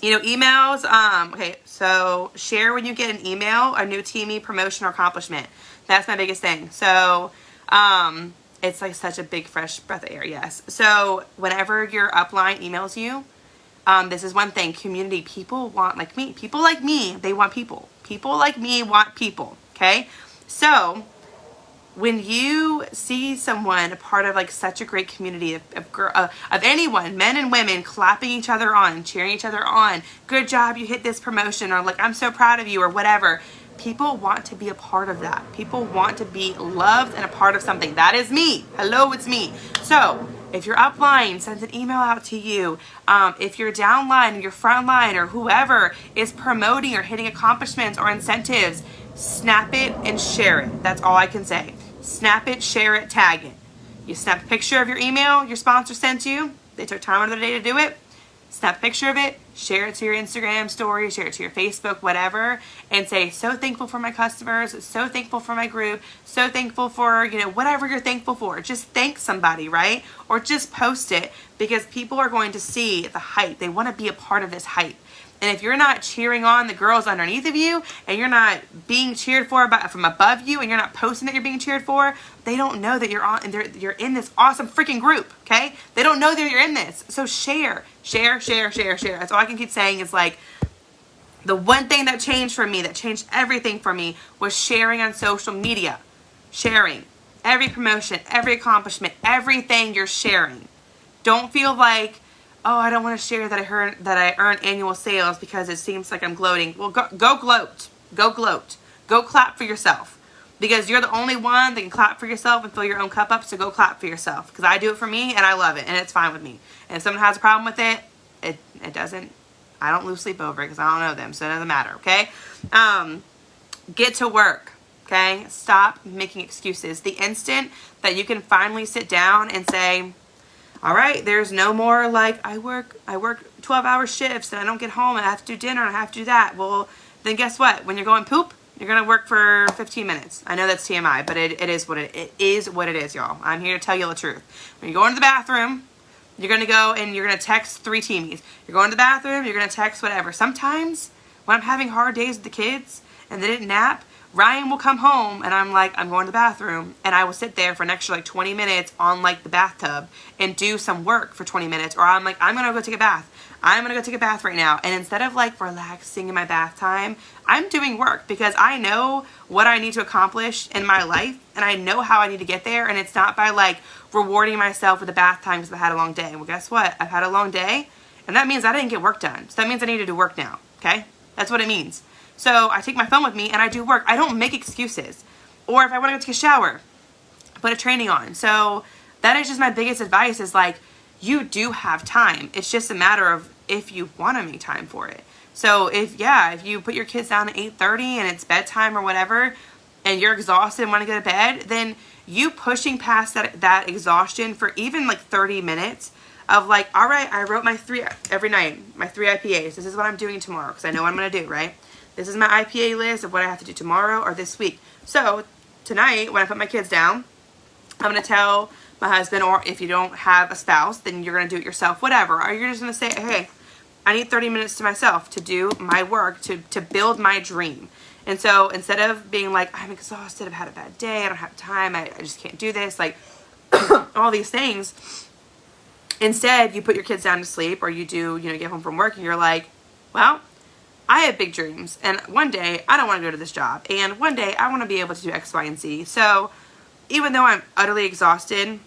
Emails, okay, so share when you get an email, a new teamie, promotion, or accomplishment. That's my biggest thing. So, it's like such a big fresh breath of air, yes. So, whenever your upline emails you, this is one thing, community, people want, like me, they want people. People like me want people, okay? So, when you see someone a part of like such a great community of anyone, men and women, clapping each other on, cheering each other on, good job, you hit this promotion, or like, I'm so proud of you, or whatever, people want to be a part of that. People want to be loved and a part of something. That is me. Hello, it's me. So if your upline sends an email out to you, if you're downline or your frontline or whoever is promoting or hitting accomplishments or incentives, snap it and share it. That's all I can say. Snap it, share it, tag it. You snap a picture of your email your sponsor sent you. They took time out of their day to do it. Snap a picture of it, share it to your Instagram story, share it to your Facebook, whatever, and say, so thankful for my customers, so thankful for my group, so thankful for, whatever you're thankful for. Just thank somebody, right? Or just post it, because people are going to see the hype. They want to be a part of this hype. And if you're not cheering on the girls underneath of you, and you're not being cheered for from above you, and you're not posting that you're being cheered for, they don't know that you're in this awesome freaking group, okay? They don't know that you're in this. So share. That's all I can keep saying is like, the one thing that changed for me, that changed everything for me, was sharing on social media. Sharing. Every promotion, every accomplishment, everything you're sharing. Don't feel like, oh, I don't want to share that I earn annual sales because it seems like I'm gloating. Well, go gloat. Go gloat. Go clap for yourself, because you're the only one that can clap for yourself and fill your own cup up. So go clap for yourself, because I do it for me and I love it and it's fine with me. And if someone has a problem with it, it doesn't. I don't lose sleep over it because I don't know them, so it doesn't matter. Okay. Get to work. Okay. Stop making excuses. The instant that you can finally sit down and say, All right, there's no more like I work 12-hour shifts and I don't get home and I have to do dinner and I have to do that. Well, then guess what? When you're going poop, you're going to work for 15 minutes. I know that's TMI, but it is what it is, y'all. I'm here to tell you the truth. When you go into the bathroom, you're going to go and you're going to text 3 teamies. You're going to the bathroom, you're going to text whatever. Sometimes when I'm having hard days with the kids and they didn't nap, Ryan will come home and I'm like, I'm going to the bathroom, and I will sit there for an extra like 20 minutes on like the bathtub and do some work for 20 minutes. Or I'm like, I'm going to go take a bath. I'm going to go take a bath right now. And instead of like relaxing in my bath time, I'm doing work because I know what I need to accomplish in my life and I know how I need to get there. And it's not by like rewarding myself with the bath time because I had a long day. Well, guess what? I've had a long day and that means I didn't get work done. So that means I need to do work now. Okay? That's what it means. So I take my phone with me and I do work. I don't make excuses. Or if I want to go take a shower, I put a training on. So that is just my biggest advice is like, you do have time. It's just a matter of if you want to make time for it. So if you put your kids down at 8:30 and it's bedtime or whatever, and you're exhausted and want to go to bed, then you pushing past that exhaustion for even like 30 minutes of like, all right, I wrote my 3 every night, my 3 IPAs. This is what I'm doing tomorrow because I know what I'm going to do, right? This is my IPA list of what I have to do tomorrow or this week. So tonight, when I put my kids down, I'm going to tell my husband, or if you don't have a spouse, then you're going to do it yourself, whatever. Or you're just going to say, hey, I need 30 minutes to myself to do my work, to build my dream. And so instead of being like, I'm exhausted, I've had a bad day, I don't have time, I just can't do this, like all these things, instead you put your kids down to sleep, or you do, get home from work and you're like, well, I have big dreams, and one day I don't want to go to this job, and one day I want to be able to do X, Y, and Z. So even though I'm utterly exhausted,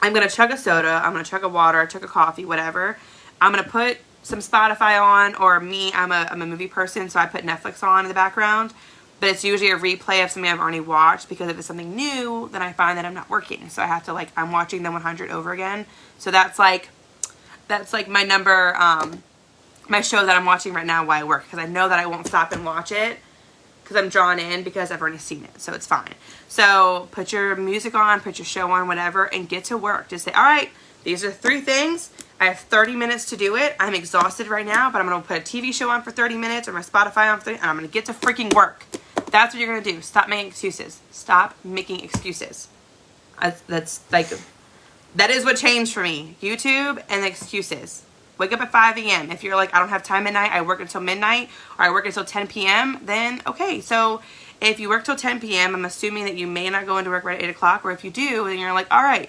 I'm going to chug a soda, I'm going to chug a water, chug a coffee, whatever. I'm going to put some Spotify on, or I'm a movie person, so I put Netflix on in the background, but it's usually a replay of something I've already watched, because if it's something new, then I find that I'm not working. So I have to I'm watching the 100 over again. So that's like my number, my show that I'm watching right now while I work, because I know that I won't stop and watch it because I'm drawn in because I've already seen it, so it's fine. So put your music on, put your show on, whatever, and get to work. Just say, all right, these are 3 things. I have 30 minutes to do it. I'm exhausted right now, but I'm going to put a TV show on for 30 minutes or my Spotify on for 30, and I'm going to get to freaking work. That's what you're going to do. Stop making excuses. Stop making excuses. That's like, that is what changed for me. YouTube and excuses. Wake up at 5 a.m. If you're like, I don't have time at night, I work until midnight, or I work until 10 p.m., then okay. So if you work till 10 p.m., I'm assuming that you may not go into work right at 8 o'clock, or if you do, then you're like, all right,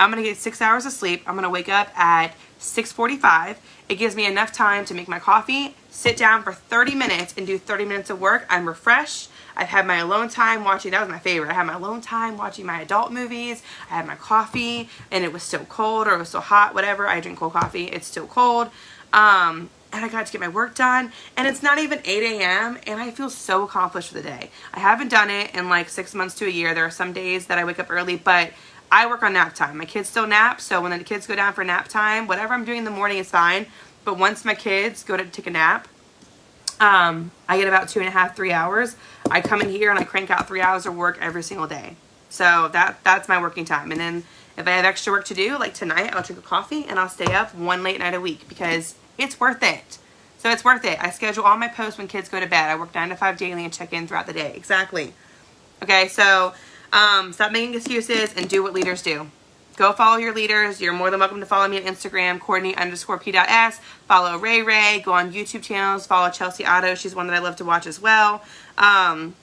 I'm going to get 6 hours of sleep. I'm going to wake up at 6:45. It gives me enough time to make my coffee, sit down for 30 minutes, and do 30 minutes of work. I'm refreshed. I've had my alone time watching, that was my favorite. I had my alone time watching my adult movies. I had my coffee, and it was still cold, or it was still hot, whatever. I drink cold coffee. It's still cold. And I got to get my work done, and it's not even 8 a.m., and I feel so accomplished for the day. I haven't done it in like 6 months to a year. There are some days that I wake up early, but I work on nap time. My kids still nap, so when the kids go down for nap time, whatever I'm doing in the morning is fine. But once my kids go to take a nap, I get about 2.5, 3 hours. I come in here and I crank out 3 hours of work every single day. So that's my working time. And then if I have extra work to do, like tonight, I'll drink a coffee and I'll stay up 1 late night a week because it's worth it. So it's worth it. I schedule all my posts when kids go to bed. I work 9 to 5 daily and check in throughout the day. Exactly. Okay, so stop making excuses and do what leaders do. Go follow your leaders. You're more than welcome to follow me on Instagram, Courtney_P.S. Follow Ray Ray. Go on YouTube channels. Follow Chelsea Otto. She's one that I love to watch as well. And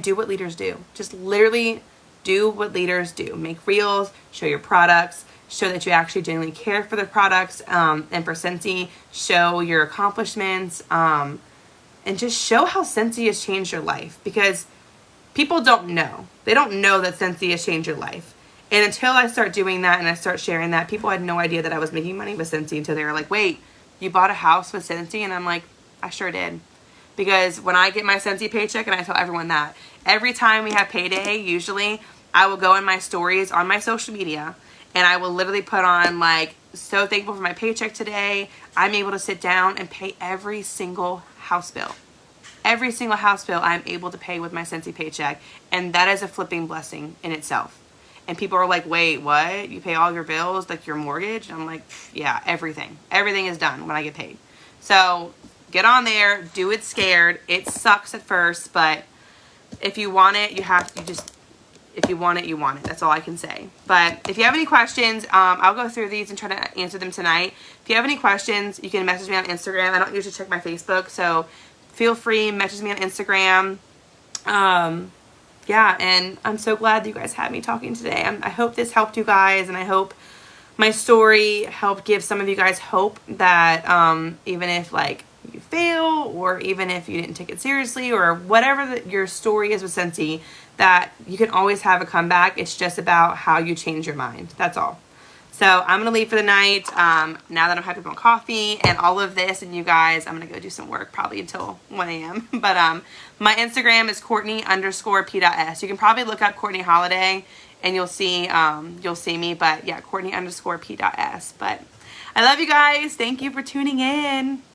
do what leaders do. Just literally do what leaders do. Make reels. Show your products. Show that you actually genuinely care for the products. And for Scentsy, show your accomplishments. And just show how Scentsy has changed your life. Because people don't know. They don't know that Scentsy has changed your life. And until I start doing that and I start sharing that, people had no idea that I was making money with Scentsy until they were like, wait, you bought a house with Scentsy? And I'm like, I sure did. Because when I get my Scentsy paycheck, and I tell everyone that, every time we have payday, usually, I will go in my stories on my social media and I will literally put on like, so thankful for my paycheck today. I'm able to sit down and pay every single house bill. Every single house bill I'm able to pay with my Scentsy paycheck. And that is a flipping blessing in itself. And people are like, wait, what? You pay all your bills, like your mortgage? And I'm like, yeah, everything. Everything is done when I get paid. So get on there, do it scared. It sucks at first, but if you want it, if you want it, you want it. That's all I can say. But if you have any questions, I'll go through these and try to answer them tonight. If you have any questions, you can message me on Instagram. I don't usually check my Facebook, so feel free, message me on Instagram. Yeah, and I'm so glad that you guys had me talking today. I hope this helped you guys, and I hope my story helped give some of you guys hope that even if like you fail, or even if you didn't take it seriously, or whatever your story is with Scentsy, that you can always have a comeback. It's just about how you change your mind. That's all. So I'm going to leave for the night now that I'm happy with my coffee and all of this. And you guys, I'm going to go do some work probably until 1 a.m. But my Instagram is Courtney_P.S. You can probably look up Courtney Holiday and you'll see me. But yeah, Courtney_P.S. But I love you guys. Thank you for tuning in.